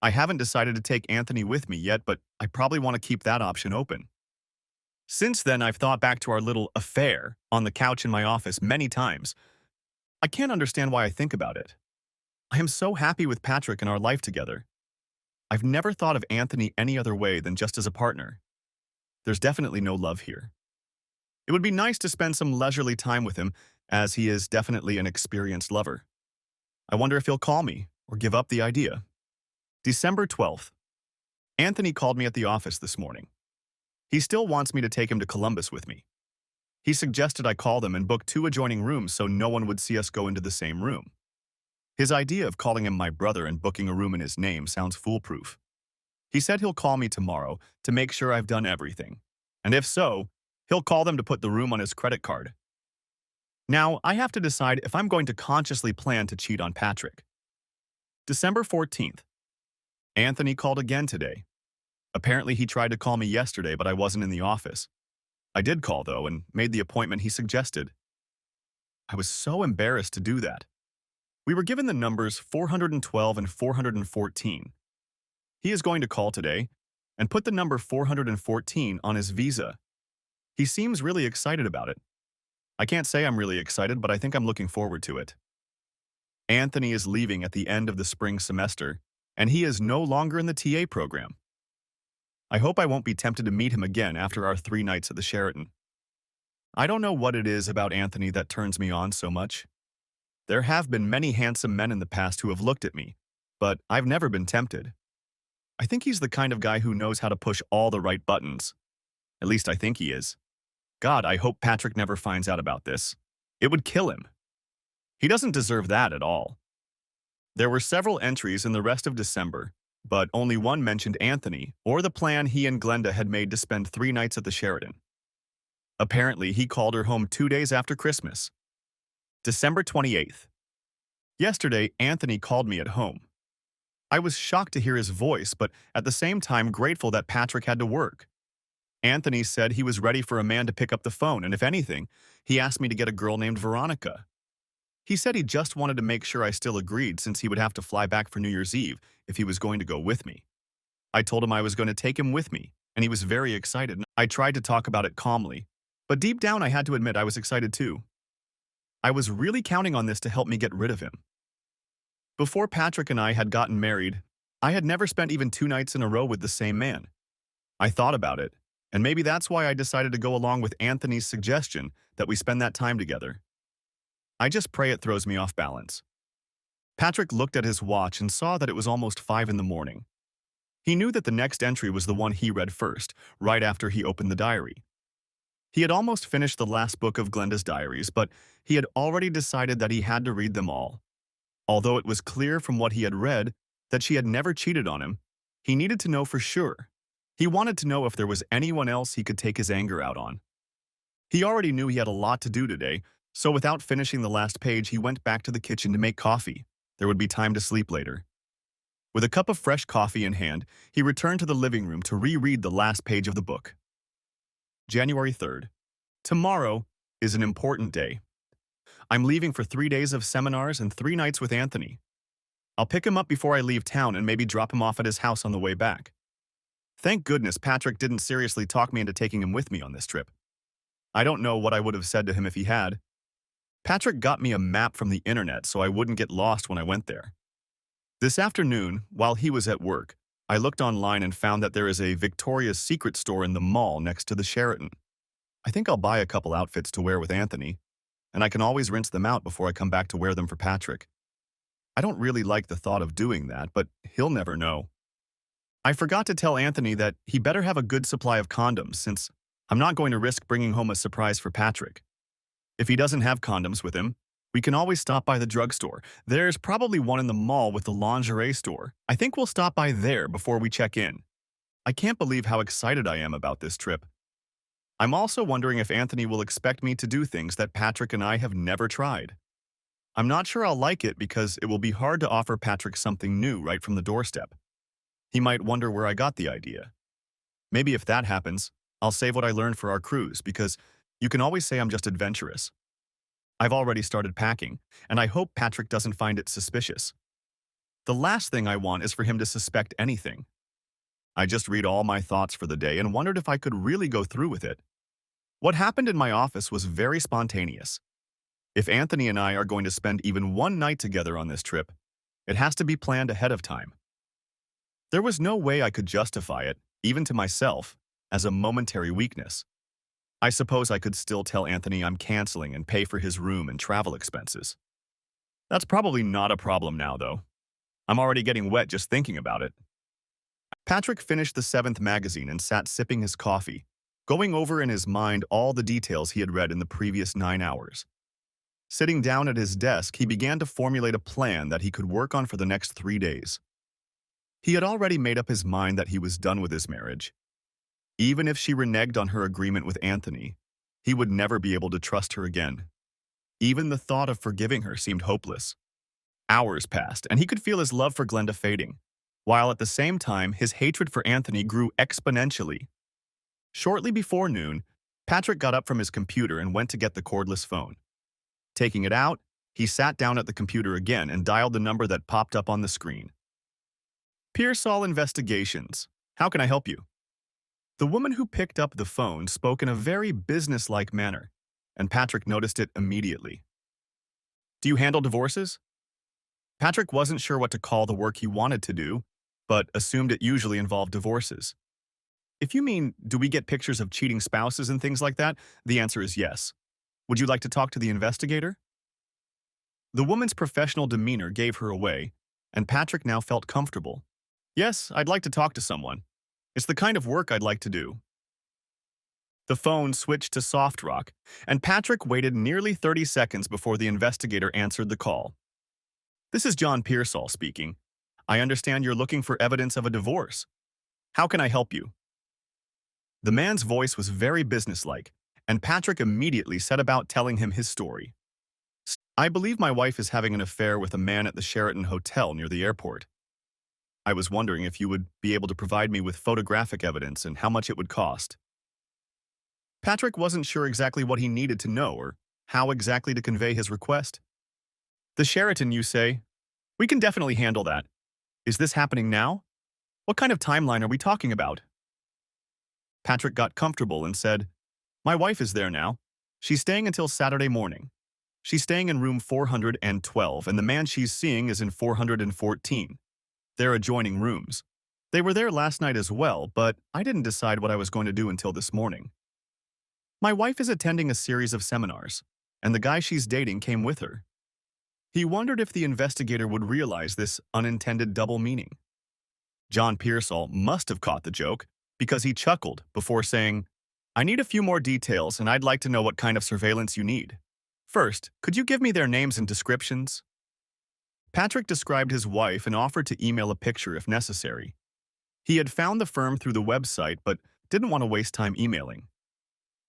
I haven't decided to take Anthony with me yet, but I probably want to keep that option open. Since then, I've thought back to our little affair on the couch in my office many times. I can't understand why I think about it. I am so happy with Patrick and our life together. I've never thought of Anthony any other way than just as a partner. There's definitely no love here. It would be nice to spend some leisurely time with him, as he is definitely an experienced lover. I wonder if he'll call me or give up the idea. December 12th. Anthony called me at the office this morning. He still wants me to take him to Columbus with me. He suggested I call them and book 2 adjoining rooms so no one would see us go into the same room. His idea of calling him my brother and booking a room in his name sounds foolproof. He said he'll call me tomorrow to make sure I've done everything. And if so, he'll call them to put the room on his credit card. Now, I have to decide if I'm going to consciously plan to cheat on Patrick. December 14th. Anthony called again today. Apparently, he tried to call me yesterday, but I wasn't in the office. I did call, though, and made the appointment he suggested. I was so embarrassed to do that. We were given the numbers 412 and 414. He is going to call today and put the number 414 on his visa. He seems really excited about it. I can't say I'm really excited, but I think I'm looking forward to it. Anthony is leaving at the end of the spring semester, and he is no longer in the TA program. I hope I won't be tempted to meet him again after our 3 nights at the Sheraton. I don't know what it is about Anthony that turns me on so much. There have been many handsome men in the past who have looked at me, but I've never been tempted. I think he's the kind of guy who knows how to push all the right buttons. At least I think he is. God, I hope Patrick never finds out about this. It would kill him. He doesn't deserve that at all. There were several entries in the rest of December, but only one mentioned Anthony or the plan he and Glenda had made to spend 3 nights at the Sheraton. Apparently, he called her home 2 days after Christmas. December 28th. Yesterday, Anthony called me at home. I was shocked to hear his voice, but at the same time grateful that Patrick had to work. Anthony said he was ready for a man to pick up the phone, and if anything, he asked me to get a girl named Veronica. He said he just wanted to make sure I still agreed since he would have to fly back for New Year's Eve if he was going to go with me. I told him I was going to take him with me, and he was very excited. I tried to talk about it calmly, but deep down I had to admit I was excited too. I was really counting on this to help me get rid of him. Before Patrick and I had gotten married, I had never spent even 2 nights in a row with the same man. I thought about it, and maybe that's why I decided to go along with Anthony's suggestion that we spend that time together. I just pray it throws me off balance. Patrick looked at his watch and saw that it was almost 5 in the morning. He knew that the next entry was the one he read first, right after he opened the diary. He had almost finished the last book of Glenda's diaries, but he had already decided that he had to read them all. Although it was clear from what he had read that she had never cheated on him, he needed to know for sure. He wanted to know if there was anyone else he could take his anger out on. He already knew he had a lot to do today, so without finishing the last page, he went back to the kitchen to make coffee. There would be time to sleep later. With a cup of fresh coffee in hand, he returned to the living room to reread the last page of the book. January 3rd. Tomorrow is an important day. I'm leaving for 3 days of seminars and 3 nights with Anthony. I'll pick him up before I leave town and maybe drop him off at his house on the way back. Thank goodness Patrick didn't seriously talk me into taking him with me on this trip. I don't know what I would have said to him if he had. Patrick got me a map from the internet so I wouldn't get lost when I went there. This afternoon, while he was at work, I looked online and found that there is a Victoria's Secret store in the mall next to the Sheraton. I think I'll buy a couple outfits to wear with Anthony, and I can always rinse them out before I come back to wear them for Patrick. I don't really like the thought of doing that, but he'll never know. I forgot to tell Anthony that he better have a good supply of condoms since I'm not going to risk bringing home a surprise for Patrick. If he doesn't have condoms with him, we can always stop by the drugstore. There's probably one in the mall with the lingerie store. I think we'll stop by there before we check in. I can't believe how excited I am about this trip. I'm also wondering if Anthony will expect me to do things that Patrick and I have never tried. I'm not sure I'll like it because it will be hard to offer Patrick something new right from the doorstep. He might wonder where I got the idea. Maybe if that happens, I'll save what I learned for our cruise because you can always say I'm just adventurous. I've already started packing, and I hope Patrick doesn't find it suspicious. The last thing I want is for him to suspect anything. I just read all my thoughts for the day and wondered if I could really go through with it. What happened in my office was very spontaneous. If Anthony and I are going to spend even 1 night together on this trip, it has to be planned ahead of time. There was no way I could justify it, even to myself, as a momentary weakness. I suppose I could still tell Anthony I'm canceling and pay for his room and travel expenses. That's probably not a problem now, though. I'm already getting wet just thinking about it. Patrick finished the 7th magazine and sat sipping his coffee, going over in his mind all the details he had read in the previous 9 hours. Sitting down at his desk, he began to formulate a plan that he could work on for the next 3 days. He had already made up his mind that he was done with his marriage. Even if she reneged on her agreement with Anthony, he would never be able to trust her again. Even the thought of forgiving her seemed hopeless. Hours passed, and he could feel his love for Glenda fading, while at the same time his hatred for Anthony grew exponentially. Shortly before noon, Patrick got up from his computer and went to get the cordless phone. Taking it out, he sat down at the computer again and dialed the number that popped up on the screen. Pearsall Investigations. How can I help you? The woman who picked up the phone spoke in a very businesslike manner, and Patrick noticed it immediately. Do you handle divorces? Patrick wasn't sure what to call the work he wanted to do, but assumed it usually involved divorces. If you mean, do we get pictures of cheating spouses and things like that, the answer is yes. Would you like to talk to the investigator? The woman's professional demeanor gave her away, and Patrick now felt comfortable. Yes, I'd like to talk to someone. It's the kind of work I'd like to do. The phone switched to soft rock, and Patrick waited nearly 30 seconds before the investigator answered the call. This is John Pearsall speaking. I understand you're looking for evidence of a divorce. How can I help you? The man's voice was very businesslike, and Patrick immediately set about telling him his story. I believe my wife is having an affair with a man at the Sheraton Hotel near the airport. I was wondering if you would be able to provide me with photographic evidence and how much it would cost. Patrick wasn't sure exactly what he needed to know or how exactly to convey his request. The Sheraton, you say? We can definitely handle that. Is this happening now? What kind of timeline are we talking about? Patrick got comfortable and said, My wife is there now. She's staying until Saturday morning. She's staying in room 412, and the man she's seeing is in 414. They're adjoining rooms. They were there last night as well, but I didn't decide what I was going to do until this morning. My wife is attending a series of seminars, and the guy she's dating came with her. He wondered if the investigator would realize this unintended double meaning. John Pearsall must have caught the joke because he chuckled before saying, I need a few more details and I'd like to know what kind of surveillance you need. First, could you give me their names and descriptions? Patrick described his wife and offered to email a picture if necessary. He had found the firm through the website but didn't want to waste time emailing.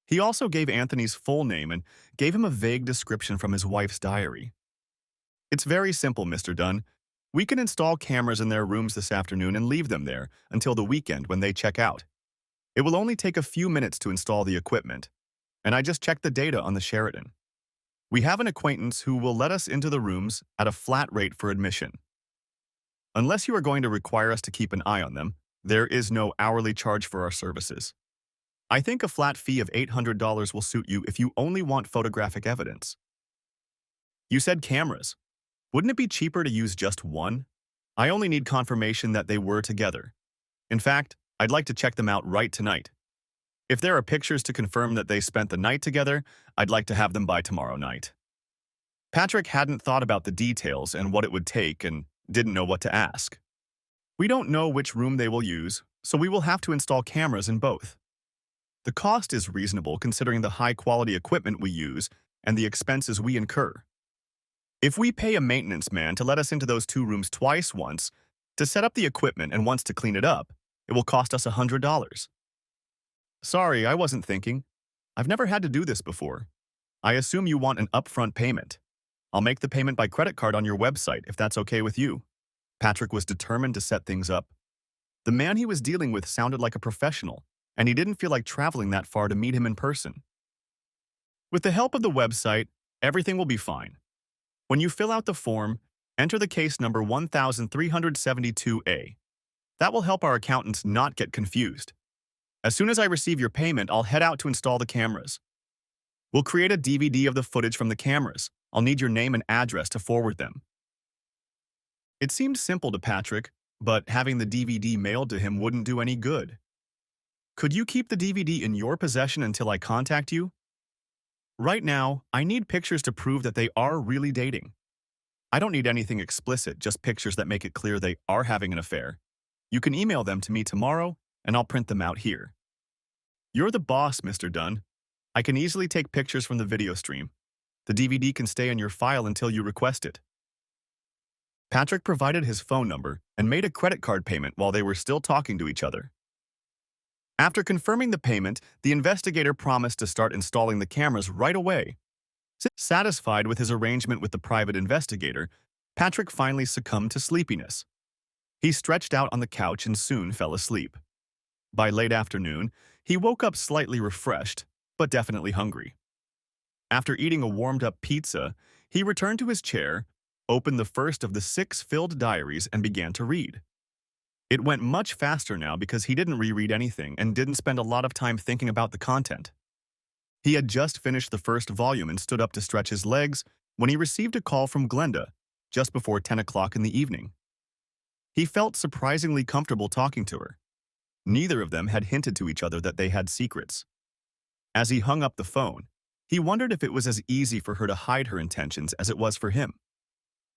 He also gave Anthony's full name and gave him a vague description from his wife's diary. It's very simple, Mr. Dunn. We can install cameras in their rooms this afternoon and leave them there until the weekend when they check out. It will only take a few minutes to install the equipment, and I just checked the data on the Sheraton. We have an acquaintance who will let us into the rooms at a flat rate for admission. Unless you are going to require us to keep an eye on them, there is no hourly charge for our services. I think a flat fee of $800 will suit you if you only want photographic evidence. You said cameras. Wouldn't it be cheaper to use just one? I only need confirmation that they were together. In fact, I'd like to check them out right tonight. If there are pictures to confirm that they spent the night together, I'd like to have them by tomorrow night. Patrick hadn't thought about the details and what it would take and didn't know what to ask. We don't know which room they will use, so we will have to install cameras in both. The cost is reasonable considering the high-quality equipment we use and the expenses we incur. If we pay a maintenance man to let us into those two rooms twice once, to set up the equipment and once to clean it up, it will cost us $100. Sorry, I wasn't thinking. I've never had to do this before. I assume you want an upfront payment. I'll make the payment by credit card on your website if that's okay with you. Patrick was determined to set things up. The man he was dealing with sounded like a professional, and he didn't feel like traveling that far to meet him in person. With the help of the website, everything will be fine. When you fill out the form, enter the case number 1372A. That will help our accountants not get confused. As soon as I receive your payment, I'll head out to install the cameras. We'll create a DVD of the footage from the cameras. I'll need your name and address to forward them. It seemed simple to Patrick, but having the DVD mailed to him wouldn't do any good. Could you keep the DVD in your possession until I contact you? Right now, I need pictures to prove that they are really dating. I don't need anything explicit, just pictures that make it clear they are having an affair. You can email them to me tomorrow, and I'll print them out here. You're the boss, Mr. Dunn. I can easily take pictures from the video stream. The DVD can stay in your file until you request it. Patrick provided his phone number and made a credit card payment while they were still talking to each other. After confirming the payment, the investigator promised to start installing the cameras right away. Satisfied with his arrangement with the private investigator, Patrick finally succumbed to sleepiness. He stretched out on the couch and soon fell asleep. By late afternoon, he woke up slightly refreshed, but definitely hungry. After eating a warmed-up pizza, he returned to his chair, opened the first of the 6 filled diaries, and began to read. It went much faster now because he didn't reread anything and didn't spend a lot of time thinking about the content. He had just finished the first volume and stood up to stretch his legs when he received a call from Glenda just before 10 o'clock in the evening. He felt surprisingly comfortable talking to her. Neither of them had hinted to each other that they had secrets. As he hung up the phone, he wondered if it was as easy for her to hide her intentions as it was for him.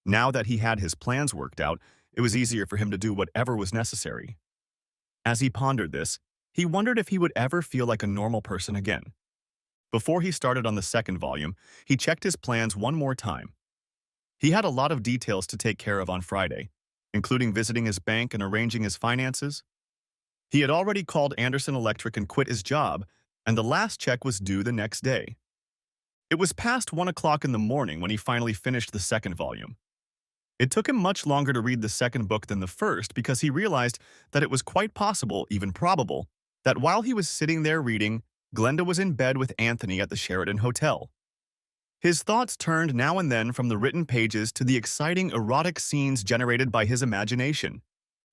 Now that he had his plans worked out, it was easier for him to do whatever was necessary. As he pondered this, he wondered if he would ever feel like a normal person again. Before he started on the second volume, he checked his plans one more time. He had a lot of details to take care of on Friday, including visiting his bank and arranging his finances. He had already called Anderson Electric and quit his job, and the last check was due the next day. It was past 1 o'clock in the morning when he finally finished the second volume. It took him much longer to read the second book than the first because he realized that it was quite possible, even probable, that while he was sitting there reading, Glenda was in bed with Anthony at the Sheraton Hotel. His thoughts turned now and then from the written pages to the exciting erotic scenes generated by his imagination.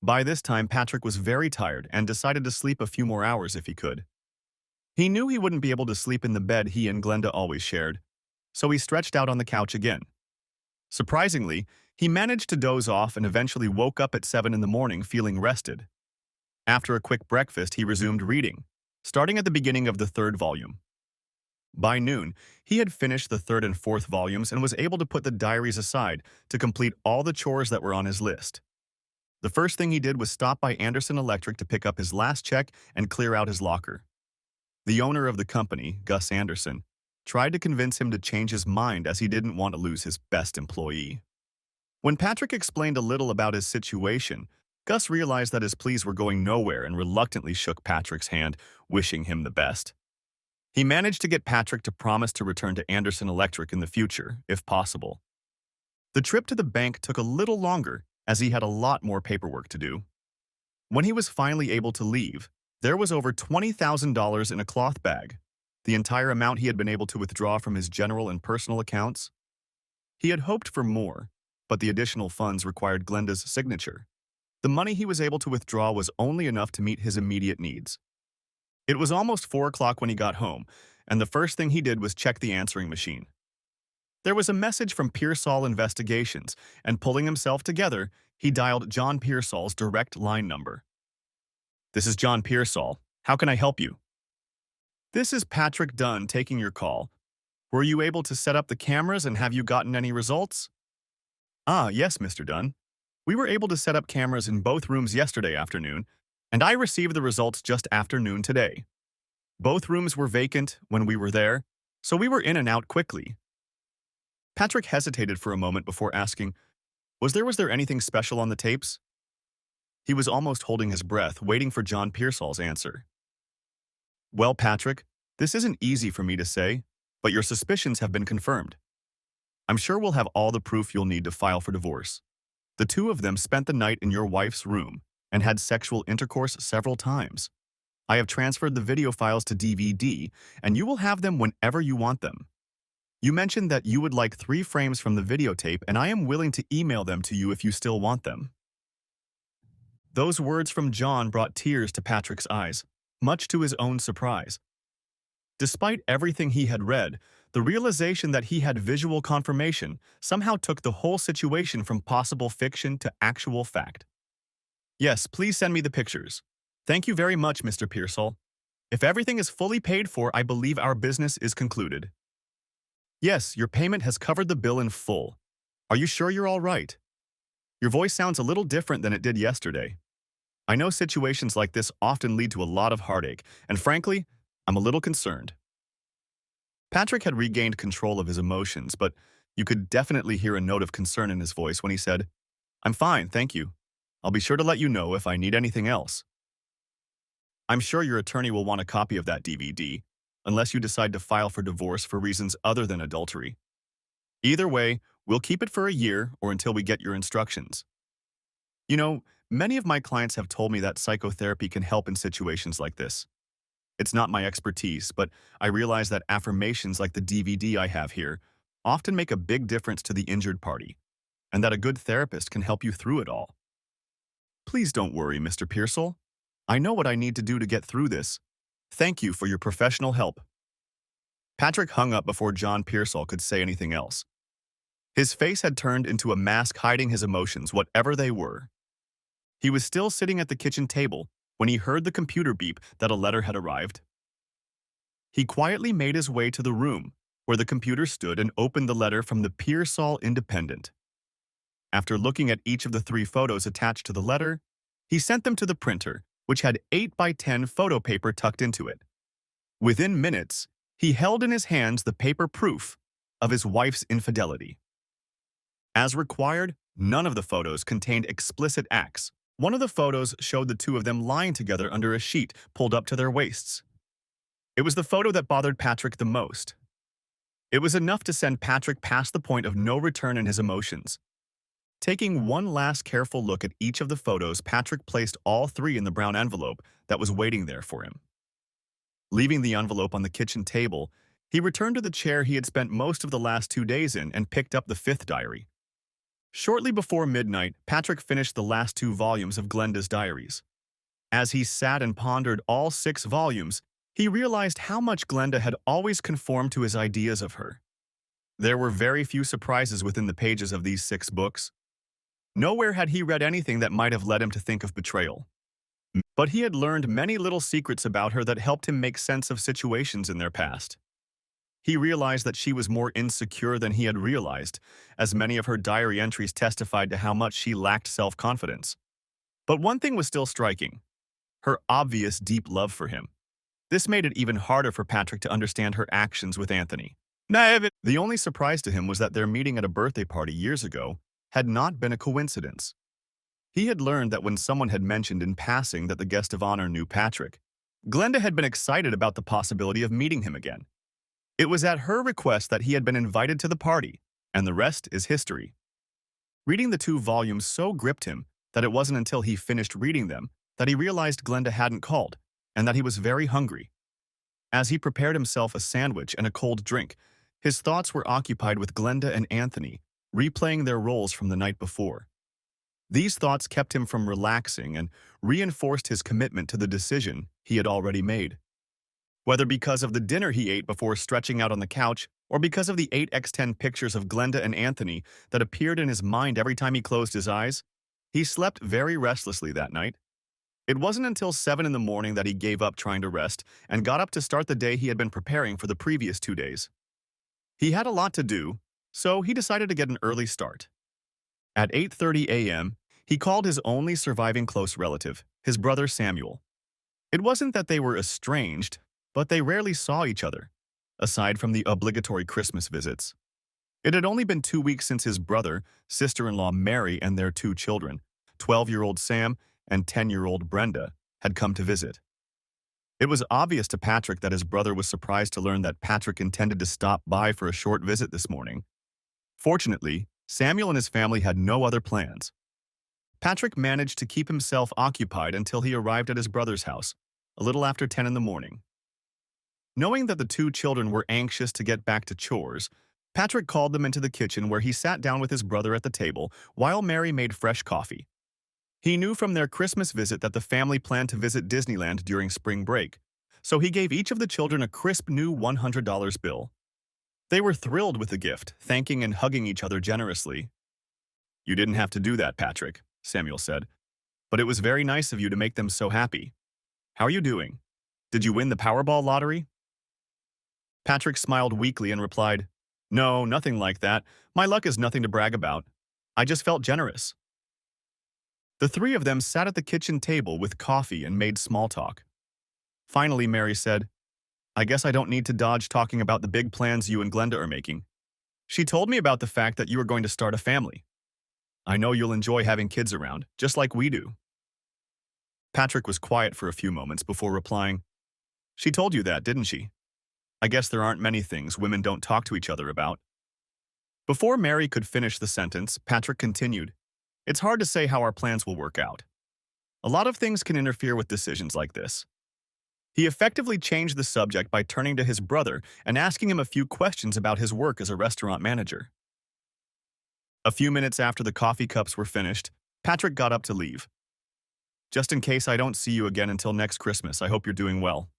By this time, Patrick was very tired and decided to sleep a few more hours if he could. He knew he wouldn't be able to sleep in the bed he and Glenda always shared, so he stretched out on the couch again. Surprisingly, he managed to doze off and eventually woke up at 7 in the morning feeling rested. After a quick breakfast, he resumed reading, starting at the beginning of the third volume. By noon, he had finished the third and fourth volumes and was able to put the diaries aside to complete all the chores that were on his list. The first thing he did was stop by Anderson Electric to pick up his last check and clear out his locker. The owner of the company, Gus Anderson, tried to convince him to change his mind as he didn't want to lose his best employee. When Patrick explained a little about his situation, Gus realized that his pleas were going nowhere and reluctantly shook Patrick's hand, wishing him the best. He managed to get Patrick to promise to return to Anderson Electric in the future, if possible. The trip to the bank took a little longer, as he had a lot more paperwork to do. When he was finally able to leave, there was over $20,000 in a cloth bag, the entire amount he had been able to withdraw from his general and personal accounts. He had hoped for more, but the additional funds required Glenda's signature. The money he was able to withdraw was only enough to meet his immediate needs. It was almost 4 o'clock when he got home, and the first thing he did was check the answering machine. There was a message from Pearsall Investigations, and pulling himself together, he dialed John Pearsall's direct line number. "This is John Pearsall. How can I help you?" "This is Patrick Dunn taking your call. Were you able to set up the cameras and have you gotten any results?" "Ah, yes, Mr. Dunn. We were able to set up cameras in both rooms yesterday afternoon, and I received the results just after noon today. Both rooms were vacant when we were there, so we were in and out quickly." Patrick hesitated for a moment before asking, Was there anything special on the tapes?" He was almost holding his breath, waiting for John Pearsall's answer. "Well, Patrick, this isn't easy for me to say, but your suspicions have been confirmed. I'm sure we'll have all the proof you'll need to file for divorce. The two of them spent the night in your wife's room and had sexual intercourse several times. I have transferred the video files to DVD, and you will have them whenever you want them. You mentioned that you would like 3 frames from the videotape, and I am willing to email them to you if you still want them." Those words from John brought tears to Patrick's eyes, much to his own surprise. Despite everything he had read, the realization that he had visual confirmation somehow took the whole situation from possible fiction to actual fact. "Yes, please send me the pictures. Thank you very much, Mr. Pearsall. If everything is fully paid for, I believe our business is concluded." "Yes, your payment has covered the bill in full. Are you sure you're all right? Your voice sounds a little different than it did yesterday. I know situations like this often lead to a lot of heartache, and frankly, I'm a little concerned." Patrick had regained control of his emotions, but you could definitely hear a note of concern in his voice when he said, I'm fine, thank you. I'll be sure to let you know if I need anything else. I'm sure your attorney will want a copy of that DVD, unless you decide to file for divorce for reasons other than adultery. Either way, we'll keep it for a year or until we get your instructions. You know, many of my clients have told me that psychotherapy can help in situations like this. It's not my expertise, but I realize that affirmations like the DVD I have here often make a big difference to the injured party, and that a good therapist can help you through it all. Please don't worry, Mr. Pearsall. I know what I need to do to get through this. Thank you for your professional help. Patrick hung up before John Pearsall could say anything else. His face had turned into a mask hiding his emotions, whatever they were. He was still sitting at the kitchen table when he heard the computer beep that a letter had arrived. He quietly made his way to the room where the computer stood and opened the letter from the Pearsall Independent. After looking at each of the 3 photos attached to the letter, he sent them to the printer, which had 8 by 10 photo paper tucked into it. Within minutes, he held in his hands the paper proof of his wife's infidelity. As required, none of the photos contained explicit acts. One of the photos showed the two of them lying together under a sheet pulled up to their waists. It was the photo that bothered Patrick the most. It was enough to send Patrick past the point of no return in his emotions. Taking one last careful look at each of the photos, Patrick placed all 3 in the brown envelope that was waiting there for him. Leaving the envelope on the kitchen table, he returned to the chair he had spent most of the last 2 days in and picked up the 5th diary. Shortly before midnight, Patrick finished the last 2 volumes of Glenda's diaries. As he sat and pondered all 6 volumes, he realized how much Glenda had always conformed to his ideas of her. There were very few surprises within the pages of these 6 books. Nowhere had he read anything that might have led him to think of betrayal. But he had learned many little secrets about her that helped him make sense of situations in their past. He realized that she was more insecure than he had realized, as many of her diary entries testified to how much she lacked self-confidence. But one thing was still striking: her obvious deep love for him. This made it even harder for Patrick to understand her actions with Anthony. The only surprise to him was that their meeting at a birthday party years ago had not been a coincidence. He had learned that when someone had mentioned in passing that the guest of honor knew Patrick, Glenda had been excited about the possibility of meeting him again. It was at her request that he had been invited to the party, and the rest is history. Reading the 2 volumes so gripped him that it wasn't until he finished reading them that he realized Glenda hadn't called, and that he was very hungry. As he prepared himself a sandwich and a cold drink, his thoughts were occupied with Glenda and Anthony, replaying their roles from the night before. These thoughts kept him from relaxing and reinforced his commitment to the decision he had already made. Whether because of the dinner he ate before stretching out on the couch, or because of the 8x10 pictures of Glenda and Anthony that appeared in his mind every time he closed his eyes, he slept very restlessly that night. It wasn't until 7 in the morning that he gave up trying to rest and got up to start the day he had been preparing for the previous 2 days. He had a lot to do, so he decided to get an early start. At 8:30 a.m., he called his only surviving close relative, his brother Samuel. It wasn't that they were estranged, but they rarely saw each other, aside from the obligatory Christmas visits. It had only been 2 weeks since his brother, sister-in-law Mary, and their 2 children, 12-year-old Sam and 10-year-old Brenda, had come to visit. It was obvious to Patrick that his brother was surprised to learn that Patrick intended to stop by for a short visit this morning. Fortunately, Samuel and his family had no other plans. Patrick managed to keep himself occupied until he arrived at his brother's house, a little after 10 in the morning. Knowing that the 2 children were anxious to get back to chores, Patrick called them into the kitchen where he sat down with his brother at the table while Mary made fresh coffee. He knew from their Christmas visit that the family planned to visit Disneyland during spring break, so he gave each of the children a crisp new $100 bill. They were thrilled with the gift, thanking and hugging each other generously. "You didn't have to do that, Patrick," Samuel said, "but it was very nice of you to make them so happy. How are you doing? Did you win the Powerball lottery?" Patrick smiled weakly and replied, "No, nothing like that. My luck is nothing to brag about. I just felt generous." The 3 of them sat at the kitchen table with coffee and made small talk. Finally, Mary said, "I guess I don't need to dodge talking about the big plans you and Glenda are making. She told me about the fact that you are going to start a family." I know you'll enjoy having kids around, just like we do. Patrick was quiet for a few moments before replying, She told you that, didn't she? I guess there aren't many things women don't talk to each other about. Before Mary could finish the sentence, Patrick continued, It's hard to say how our plans will work out. A lot of things can interfere with decisions like this. He effectively changed the subject by turning to his brother and asking him a few questions about his work as a restaurant manager. A few minutes after the coffee cups were finished, Patrick got up to leave. Just in case I don't see you again until next Christmas, I hope you're doing well.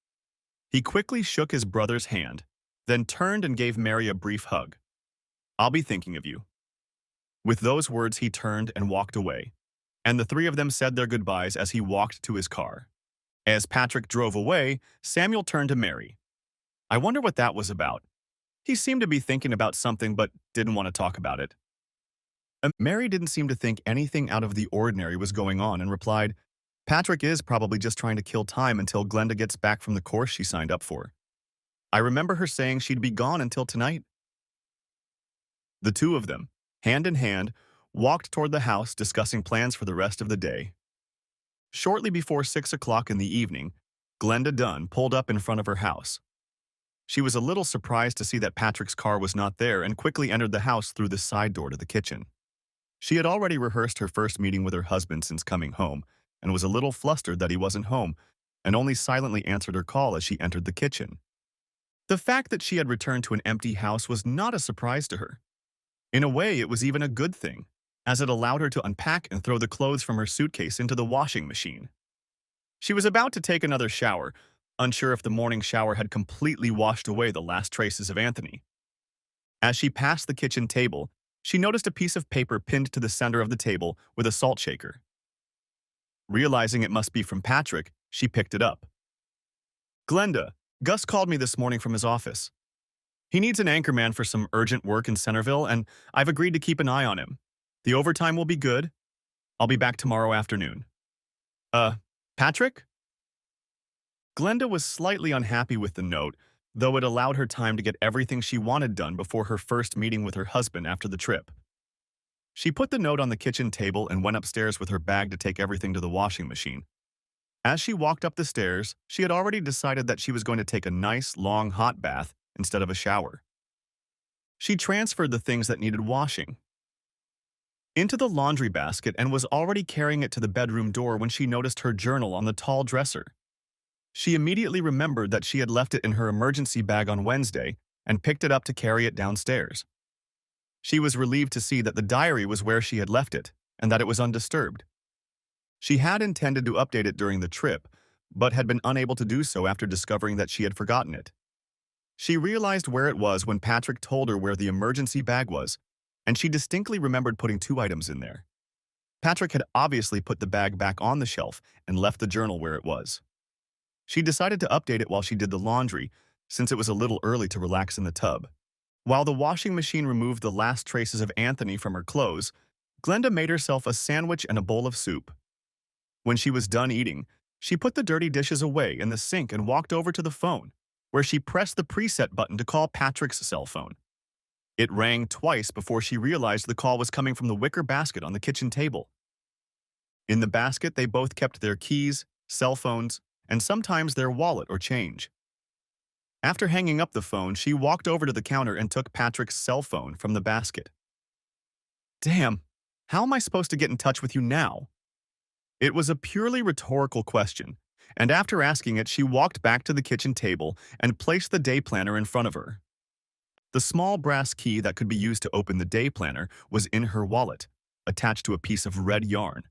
He quickly shook his brother's hand, then turned and gave Mary a brief hug. I'll be thinking of you. With those words, he turned and walked away, and the three of them said their goodbyes as he walked to his car. As Patrick drove away, Samuel turned to Mary. I wonder what that was about. He seemed to be thinking about something but didn't want to talk about it. Mary didn't seem to think anything out of the ordinary was going on and replied, Patrick is probably just trying to kill time until Glenda gets back from the course she signed up for. I remember her saying she'd be gone until tonight. The two of them, hand in hand, walked toward the house discussing plans for the rest of the day. Shortly before 6 o'clock in the evening, Glenda Dunn pulled up in front of her house. She was a little surprised to see that Patrick's car was not there and quickly entered the house through the side door to the kitchen. She had already rehearsed her first meeting with her husband since coming home and was a little flustered that he wasn't home and only silently answered her call as she entered the kitchen. The fact that she had returned to an empty house was not a surprise to her. In a way, it was even a good thing, as it allowed her to unpack and throw the clothes from her suitcase into the washing machine. She was about to take another shower, unsure if the morning shower had completely washed away the last traces of Anthony. As she passed the kitchen table, she noticed a piece of paper pinned to the center of the table with a salt shaker. Realizing it must be from Patrick, she picked it up. Glenda, Gus called me this morning from his office. He needs an anchorman for some urgent work in Centerville, and I've agreed to keep an eye on him. The overtime will be good. I'll be back tomorrow afternoon. Patrick? Glenda was slightly unhappy with the note, though it allowed her time to get everything she wanted done before her first meeting with her husband after the trip. She put the note on the kitchen table and went upstairs with her bag to take everything to the washing machine. As she walked up the stairs, she had already decided that she was going to take a nice, long, hot bath instead of a shower. She transferred the things that needed washing into the laundry basket and was already carrying it to the bedroom door when she noticed her journal on the tall dresser. She immediately remembered that she had left it in her emergency bag on Wednesday and picked it up to carry it downstairs. She was relieved to see that the diary was where she had left it and that it was undisturbed. She had intended to update it during the trip, but had been unable to do so after discovering that she had forgotten it. She realized where it was when Patrick told her where the emergency bag was, and she distinctly remembered putting two items in there. Patrick had obviously put the bag back on the shelf and left the journal where it was. She decided to update it while she did the laundry, since it was a little early to relax in the tub. While the washing machine removed the last traces of Anthony from her clothes, Glenda made herself a sandwich and a bowl of soup. When she was done eating, she put the dirty dishes away in the sink and walked over to the phone, where she pressed the preset button to call Patrick's cell phone. It rang twice before she realized the call was coming from the wicker basket on the kitchen table. In the basket, they both kept their keys, cell phones, and sometimes their wallet or change. After hanging up the phone, she walked over to the counter and took Patrick's cell phone from the basket. Damn, how am I supposed to get in touch with you now? It was a purely rhetorical question, and after asking it, she walked back to the kitchen table and placed the day planner in front of her. The small brass key that could be used to open the day planner was in her wallet, attached to a piece of red yarn,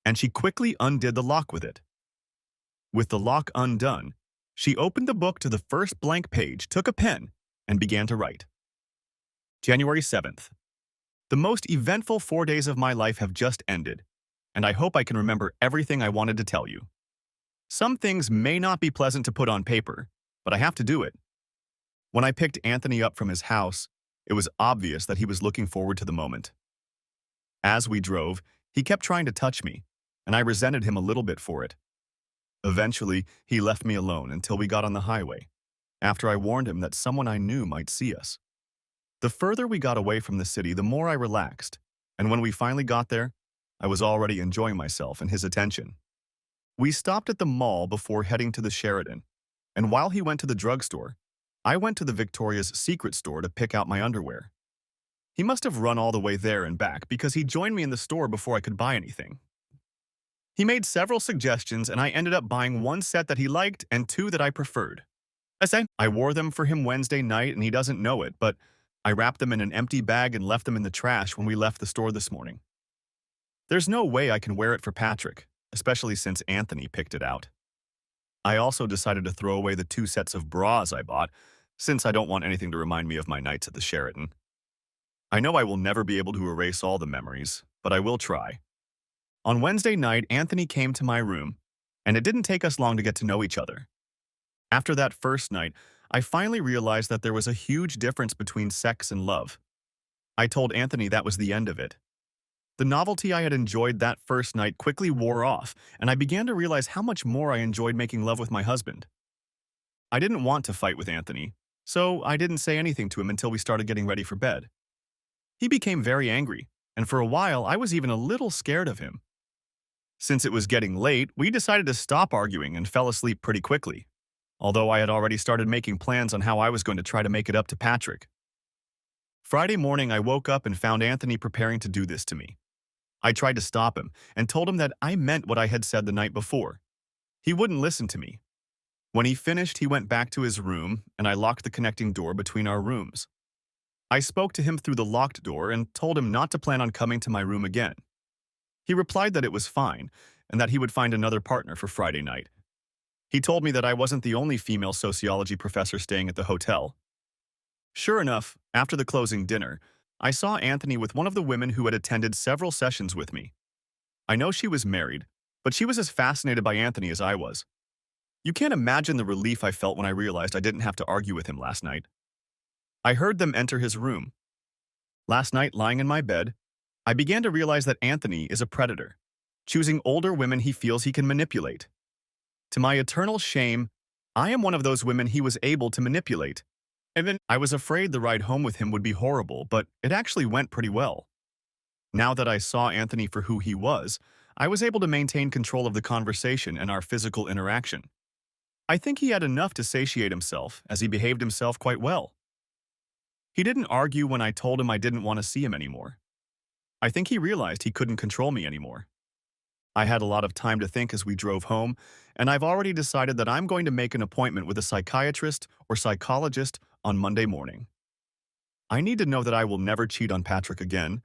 and she quickly undid the lock with it. With the lock undone, she opened the book to the first blank page, took a pen, and began to write. January 7th. The most eventful 4 days of my life have just ended, and I hope I can remember everything I wanted to tell you. Some things may not be pleasant to put on paper, but I have to do it. When I picked Anthony up from his house, it was obvious that he was looking forward to the moment. As we drove, he kept trying to touch me, and I resented him a little bit for it. Eventually, he left me alone until we got on the highway, after I warned him that someone I knew might see us. The further we got away from the city, the more I relaxed, and when we finally got there, I was already enjoying myself and his attention. We stopped at the mall before heading to the Sheraton, and while he went to the drugstore, I went to the Victoria's Secret store to pick out my underwear. He must have run all the way there and back because he joined me in the store before I could buy anything. He made several suggestions, and I ended up buying one set that he liked and two that I preferred. I wore them for him Wednesday night, and he doesn't know it, but I wrapped them in an empty bag and left them in the trash when we left the store this morning. There's no way I can wear it for Patrick, especially since Anthony picked it out. I also decided to throw away the two sets of bras I bought, since I don't want anything to remind me of my nights at the Sheraton. I know I will never be able to erase all the memories, but I will try. On Wednesday night, Anthony came to my room, and it didn't take us long to get to know each other. After that first night, I finally realized that there was a huge difference between sex and love. I told Anthony that was the end of it. The novelty I had enjoyed that first night quickly wore off, and I began to realize how much more I enjoyed making love with my husband. I didn't want to fight with Anthony, so I didn't say anything to him until we started getting ready for bed. He became very angry, and for a while I was even a little scared of him. Since it was getting late, we decided to stop arguing and fell asleep pretty quickly, although I had already started making plans on how I was going to try to make it up to Patrick. Friday morning, I woke up and found Anthony preparing to do this to me. I tried to stop him and told him that I meant what I had said the night before. He wouldn't listen to me. When he finished, he went back to his room, and I locked the connecting door between our rooms. I spoke to him through the locked door and told him not to plan on coming to my room again. He replied that it was fine and that he would find another partner for Friday night. He told me that I wasn't the only female sociology professor staying at the hotel. Sure enough, after the closing dinner, I saw Anthony with one of the women who had attended several sessions with me. I know she was married, but she was as fascinated by Anthony as I was. You can't imagine the relief I felt when I realized I didn't have to argue with him last night. I heard them enter his room. Last night, lying in my bed, I began to realize that Anthony is a predator, choosing older women he feels he can manipulate. To my eternal shame, I am one of those women he was able to manipulate. And then I was afraid the ride home with him would be horrible, but it actually went pretty well. Now that I saw Anthony for who he was, I was able to maintain control of the conversation and our physical interaction. I think he had enough to satiate himself, as he behaved himself quite well. He didn't argue when I told him I didn't want to see him anymore. I think he realized he couldn't control me anymore. I had a lot of time to think as we drove home, and I've already decided that I'm going to make an appointment with a psychiatrist or psychologist on Monday morning. I need to know that I will never cheat on Patrick again,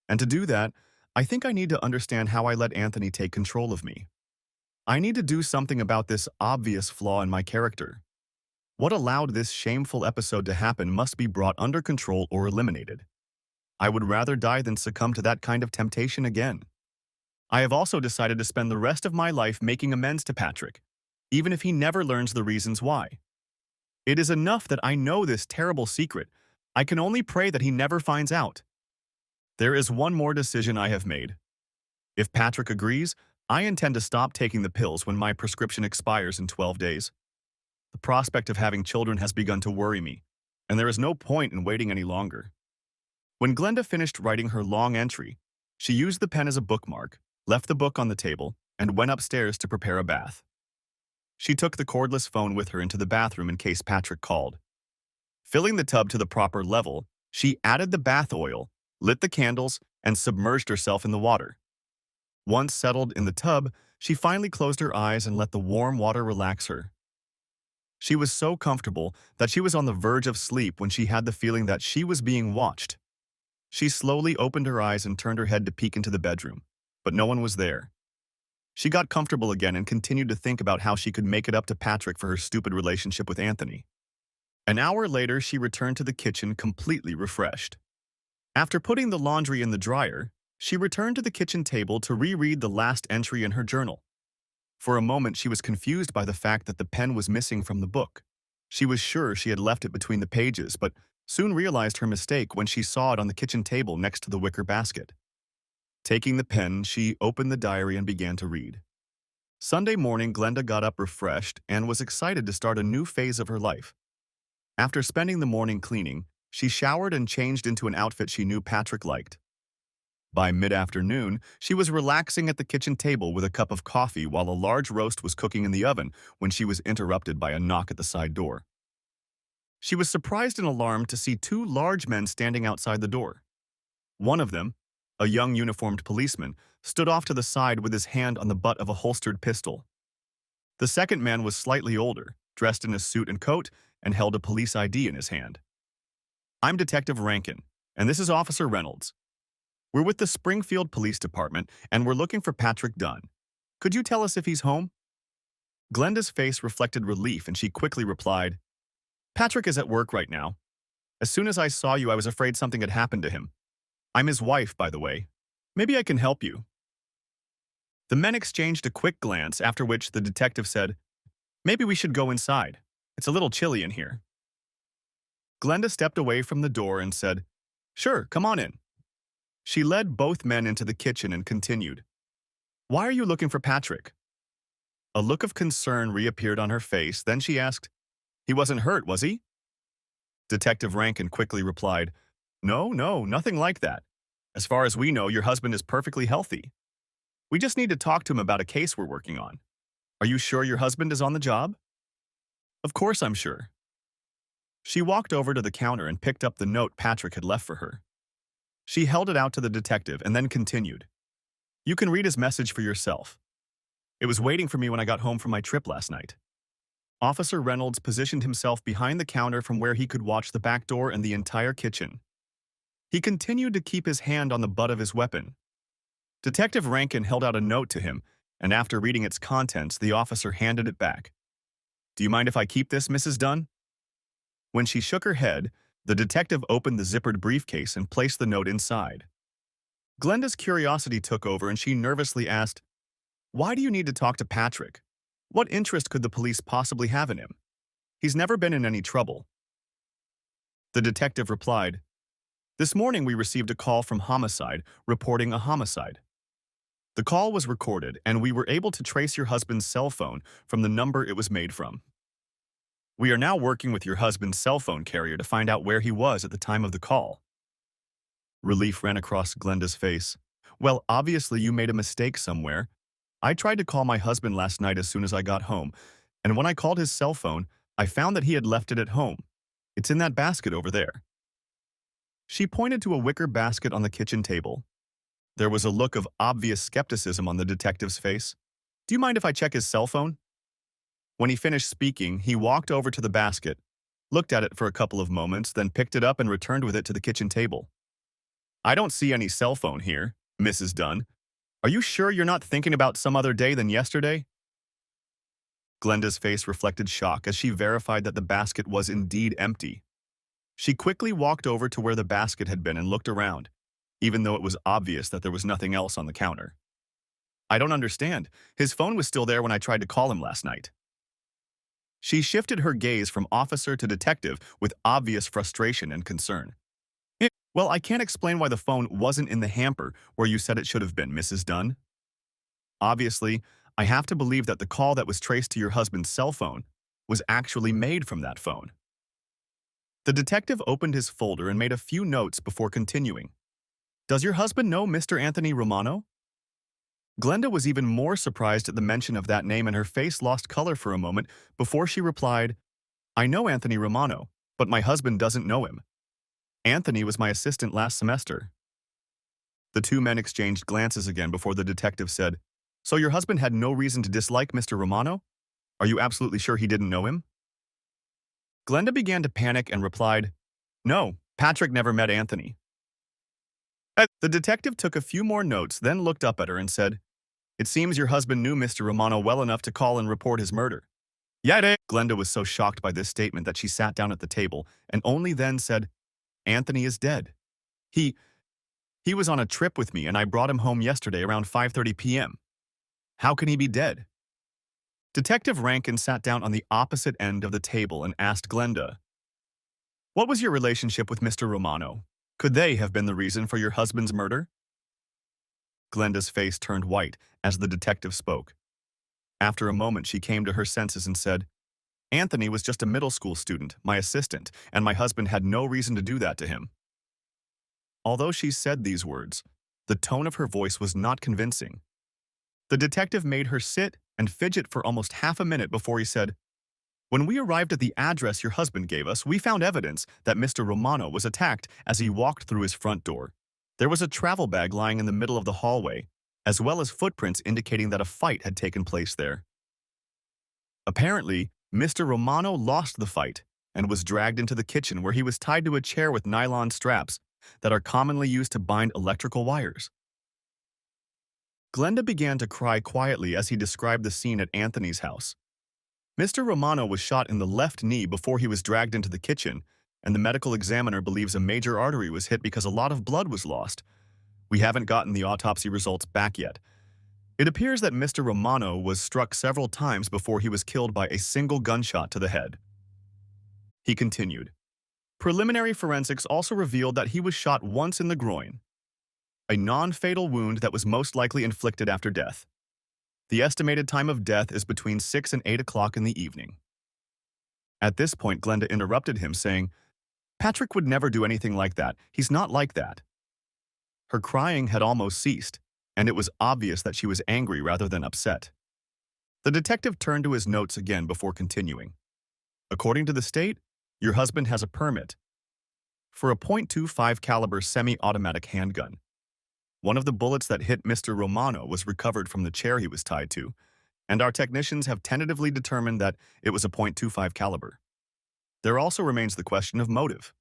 and to do that, I think I need to understand how I let Anthony take control of me. I need to do something about this obvious flaw in my character. What allowed this shameful episode to happen must be brought under control or eliminated. I would rather die than succumb to that kind of temptation again. I have also decided to spend the rest of my life making amends to Patrick, even if he never learns the reasons why. It is enough that I know this terrible secret. I can only pray that he never finds out. There is one more decision I have made. If Patrick agrees, I intend to stop taking the pills when my prescription expires in 12 days. The prospect of having children has begun to worry me, and there is no point in waiting any longer. When Glenda finished writing her long entry, she used the pen as a bookmark, left the book on the table, and went upstairs to prepare a bath. She took the cordless phone with her into the bathroom in case Patrick called. Filling the tub to the proper level, she added the bath oil, lit the candles, and submerged herself in the water. Once settled in the tub, she finally closed her eyes and let the warm water relax her. She was so comfortable that she was on the verge of sleep when she had the feeling that she was being watched. She slowly opened her eyes and turned her head to peek into the bedroom, but no one was there. She got comfortable again and continued to think about how she could make it up to Patrick for her stupid relationship with Anthony. An hour later, she returned to the kitchen completely refreshed. After putting the laundry in the dryer, she returned to the kitchen table to reread the last entry in her journal. For a moment, she was confused by the fact that the pen was missing from the book. She was sure she had left it between the pages, but soon realized her mistake when she saw it on the kitchen table next to the wicker basket. Taking the pen, she opened the diary and began to read. Sunday morning, Glenda got up refreshed and was excited to start a new phase of her life. After spending the morning cleaning, she showered and changed into an outfit she knew Patrick liked. By mid-afternoon, she was relaxing at the kitchen table with a cup of coffee while a large roast was cooking in the oven when she was interrupted by a knock at the side door. She was surprised and alarmed to see two large men standing outside the door. One of them, a young uniformed policeman, stood off to the side with his hand on the butt of a holstered pistol. The second man was slightly older, dressed in a suit and coat, and held a police ID in his hand. "I'm Detective Rankin, and this is Officer Reynolds. We're with the Springfield Police Department, and we're looking for Patrick Dunn. Could you tell us if he's home?" Glenda's face reflected relief, and she quickly replied, "Patrick is at work right now. As soon as I saw you, I was afraid something had happened to him. I'm his wife, by the way. Maybe I can help you." The men exchanged a quick glance, after which the detective said, "Maybe we should go inside. It's a little chilly in here." Glenda stepped away from the door and said, "Sure, come on in." She led both men into the kitchen and continued, "Why are you looking for Patrick?" A look of concern reappeared on her face, then she asked, "He wasn't hurt, was he?" Detective Rankin quickly replied, No, nothing like that. As far as we know, your husband is perfectly healthy. We just need to talk to him about a case we're working on. Are you sure your husband is on the job?" "Of course I'm sure." She walked over to the counter and picked up the note Patrick had left for her. She held it out to the detective and then continued, "You can read his message for yourself. It was waiting for me when I got home from my trip last night." Officer Reynolds positioned himself behind the counter from where he could watch the back door and the entire kitchen. He continued to keep his hand on the butt of his weapon. Detective Rankin held out a note to him, and after reading its contents, the officer handed it back. "Do you mind if I keep this, Mrs. Dunn?" When she shook her head, the detective opened the zippered briefcase and placed the note inside. Glenda's curiosity took over and she nervously asked, "Why do you need to talk to Patrick? What interest could the police possibly have in him? He's never been in any trouble." The detective replied, "This morning we received a call from homicide reporting a homicide. The call was recorded and we were able to trace your husband's cell phone from the number it was made from. We are now working with your husband's cell phone carrier to find out where he was at the time of the call." Relief ran across Glenda's face. "Well, obviously you made a mistake somewhere. I tried to call my husband last night as soon as I got home, and when I called his cell phone, I found that he had left it at home. It's in that basket over there." She pointed to a wicker basket on the kitchen table. There was a look of obvious skepticism on the detective's face. "Do you mind if I check his cell phone?" When he finished speaking, he walked over to the basket, looked at it for a couple of moments, then picked it up and returned with it to the kitchen table. "I don't see any cell phone here, Mrs. Dunn. Are you sure you're not thinking about some other day than yesterday?" Glenda's face reflected shock as she verified that the basket was indeed empty. She quickly walked over to where the basket had been and looked around, even though it was obvious that there was nothing else on the counter. "I don't understand. His phone was still there when I tried to call him last night." She shifted her gaze from officer to detective with obvious frustration and concern. "Well, I can't explain why the phone wasn't in the hamper where you said it should have been, Mrs. Dunn. Obviously, I have to believe that the call that was traced to your husband's cell phone was actually made from that phone." The detective opened his folder and made a few notes before continuing. "Does your husband know Mr. Anthony Romano?" Glenda was even more surprised at the mention of that name and her face lost color for a moment before she replied, "I know Anthony Romano, but my husband doesn't know him. Anthony was my assistant last semester." The two men exchanged glances again before the detective said, "So your husband had no reason to dislike Mr. Romano? Are you absolutely sure he didn't know him?" Glenda began to panic and replied, "No, Patrick never met Anthony." The detective took a few more notes, then looked up at her and said, "It seems your husband knew Mr. Romano well enough to call and report his murder." "Yeah." Glenda was so shocked by this statement that she sat down at the table and only then said, "Anthony is dead. He he was on a trip with me and I brought him home yesterday around 5:30 p.m. How can he be dead?" Detective Rankin sat down on the opposite end of the table and asked Glenda, "What was your relationship with Mr. Romano? Could they have been the reason for your husband's murder?" Glenda's face turned white as the detective spoke. After a moment, she came to her senses and said, "Anthony was just a middle school student, my assistant, and my husband had no reason to do that to him." Although she said these words, The tone of her voice was not convincing. The detective made her sit and fidget for almost half a minute before he said, "When we arrived at the address your husband gave us, we found evidence that Mr. Romano was attacked as he walked through his front door. There was a travel bag lying in the middle of the hallway, as well as footprints indicating that a fight had taken place there. Apparently, Mr. Romano lost the fight and was dragged into the kitchen where he was tied to a chair with nylon straps that are commonly used to bind electrical wires." Glenda began to cry quietly as he described the scene at Anthony's house. Mr. Romano was shot in the left knee before he was dragged into the kitchen, and the medical examiner believes a major artery was hit because a lot of blood was lost. We haven't gotten the autopsy results back yet. It appears that Mr. Romano was struck several times before he was killed by a single gunshot to the head. He continued, "Preliminary forensics also revealed that he was shot once in the groin, a non-fatal wound that was most likely inflicted after death. The estimated time of death is between 6 and 8 o'clock in the evening." At this point, Glenda interrupted him, saying, "Patrick would never do anything like that. He's not like that." Her crying had almost ceased, and it was obvious that she was angry rather than upset. The detective turned to his notes again before continuing. "According to the state, your husband has a permit for a .25 caliber semi-automatic handgun. One of the bullets that hit Mr. Romano was recovered from the chair he was tied to, and our technicians have tentatively determined that it was a .25 caliber. There also remains the question of motive."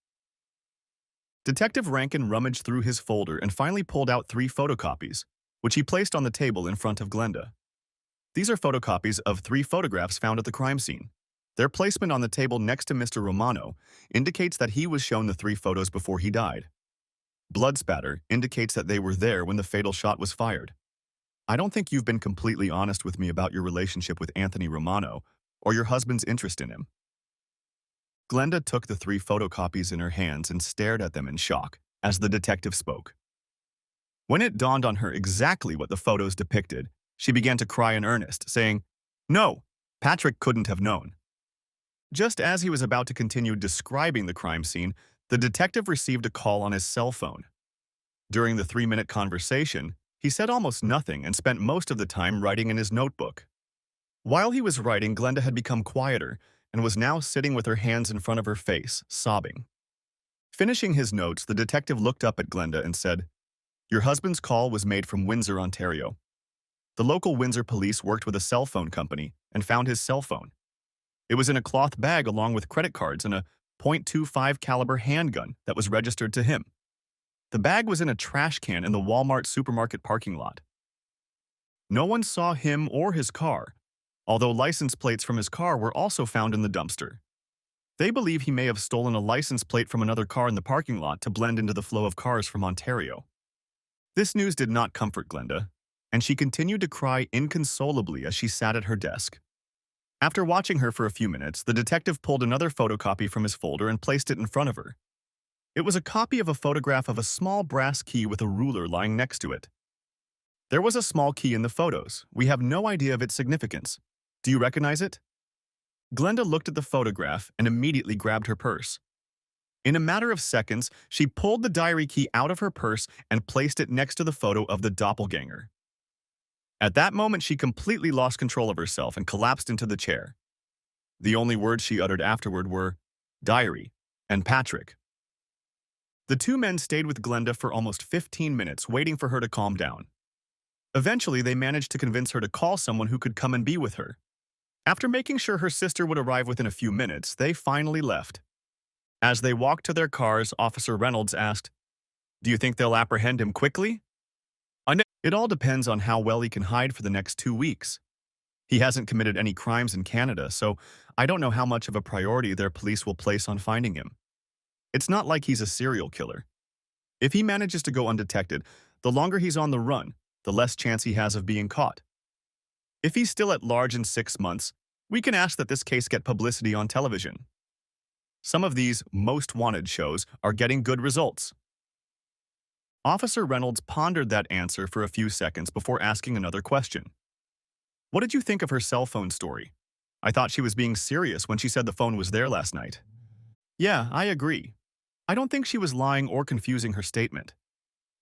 Detective Rankin rummaged through his folder and finally pulled out 3 photocopies, which he placed on the table in front of Glenda. These are photocopies of 3 photographs found at the crime scene. Their placement on the table next to Mr. Romano indicates that he was shown the 3 photos before he died. Blood spatter indicates that they were there when the fatal shot was fired. I don't think you've been completely honest with me about your relationship with Anthony Romano or your husband's interest in him." Glenda took the 3 photocopies in her hands and stared at them in shock as the detective spoke. When it dawned on her exactly what the photos depicted, she began to cry in earnest, saying, "No, Patrick couldn't have known." Just as he was about to continue describing the crime scene, the detective received a call on his cell phone. During the 3-minute conversation, he said almost nothing and spent most of the time writing in his notebook. While he was writing, Glenda had become quieter and was now sitting with her hands in front of her face, sobbing. Finishing his notes, the detective looked up at Glenda and said, "Your husband's call was made from Windsor, Ontario. The local Windsor police worked with a cell phone company and found his cell phone. It was in a cloth bag along with credit cards and a .25 caliber handgun that was registered to him. The bag was in a trash can in the Walmart supermarket parking lot. No one saw him or his car, although license plates from his car were also found in the dumpster. They believe he may have stolen a license plate from another car in the parking lot to blend into the flow of cars from Ontario." This news did not comfort Glenda, and she continued to cry inconsolably as she sat at her desk. After watching her for a few minutes, the detective pulled another photocopy from his folder and placed it in front of her. It was a copy of a photograph of a small brass key with a ruler lying next to it. "There was a small key in the photos. We have no idea of its significance. Do you recognize it?" Glenda looked at the photograph and immediately grabbed her purse. In a matter of seconds, she pulled the diary key out of her purse and placed it next to the photo of the doppelganger. At that moment, she completely lost control of herself and collapsed into the chair. The only words she uttered afterward were, "Diary," and "Patrick." The 2 men stayed with Glenda for almost 15 minutes, waiting for her to calm down. Eventually, they managed to convince her to call someone who could come and be with her. After making sure her sister would arrive within a few minutes, they finally left. As they walked to their cars, Officer Reynolds asked, "Do you think they'll apprehend him quickly?" "It all depends on how well he can hide for the next 2 weeks. He hasn't committed any crimes in Canada, so I don't know how much of a priority their police will place on finding him. It's not like he's a serial killer. If he manages to go undetected, the longer he's on the run, the less chance he has of being caught. If he's still at large in 6 months, we can ask that this case get publicity on television. Some of these most wanted shows are getting good results." Officer Reynolds pondered that answer for a few seconds before asking another question. "What did you think of her cell phone story? I thought she was being serious when she said the phone was there last night." "Yeah, I agree. I don't think she was lying or confusing her statement.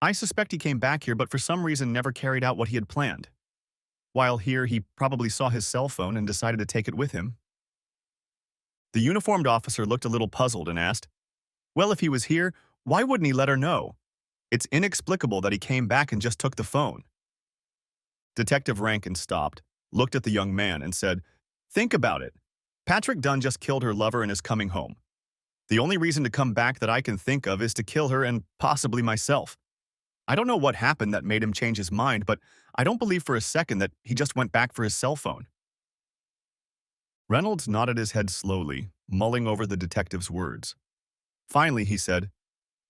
I suspect he came back here but for some reason never carried out what he had planned. While here, he probably saw his cell phone and decided to take it with him. The uniformed officer looked a little puzzled and asked, "Well, if he was here, why wouldn't he let her know? It's inexplicable that he came back and just took the phone." Detective Rankin stopped, looked at the young man, and said, "Think about it. Patrick Dunn just killed her lover and is coming home. The only reason to come back that I can think of is to kill her and possibly myself. I don't know what happened that made him change his mind, but I don't believe for a second that he just went back for his cell phone." Reynolds nodded his head slowly, mulling over the detective's words. Finally, he said,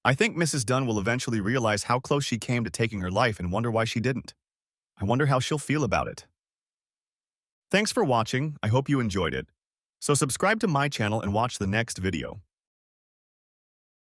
"I think Mrs. Dunn will eventually realize how close she came to taking her life and wonder why she didn't. I wonder how she'll feel about it." Thanks for watching. I hope you enjoyed it. So subscribe to my channel and watch the next video.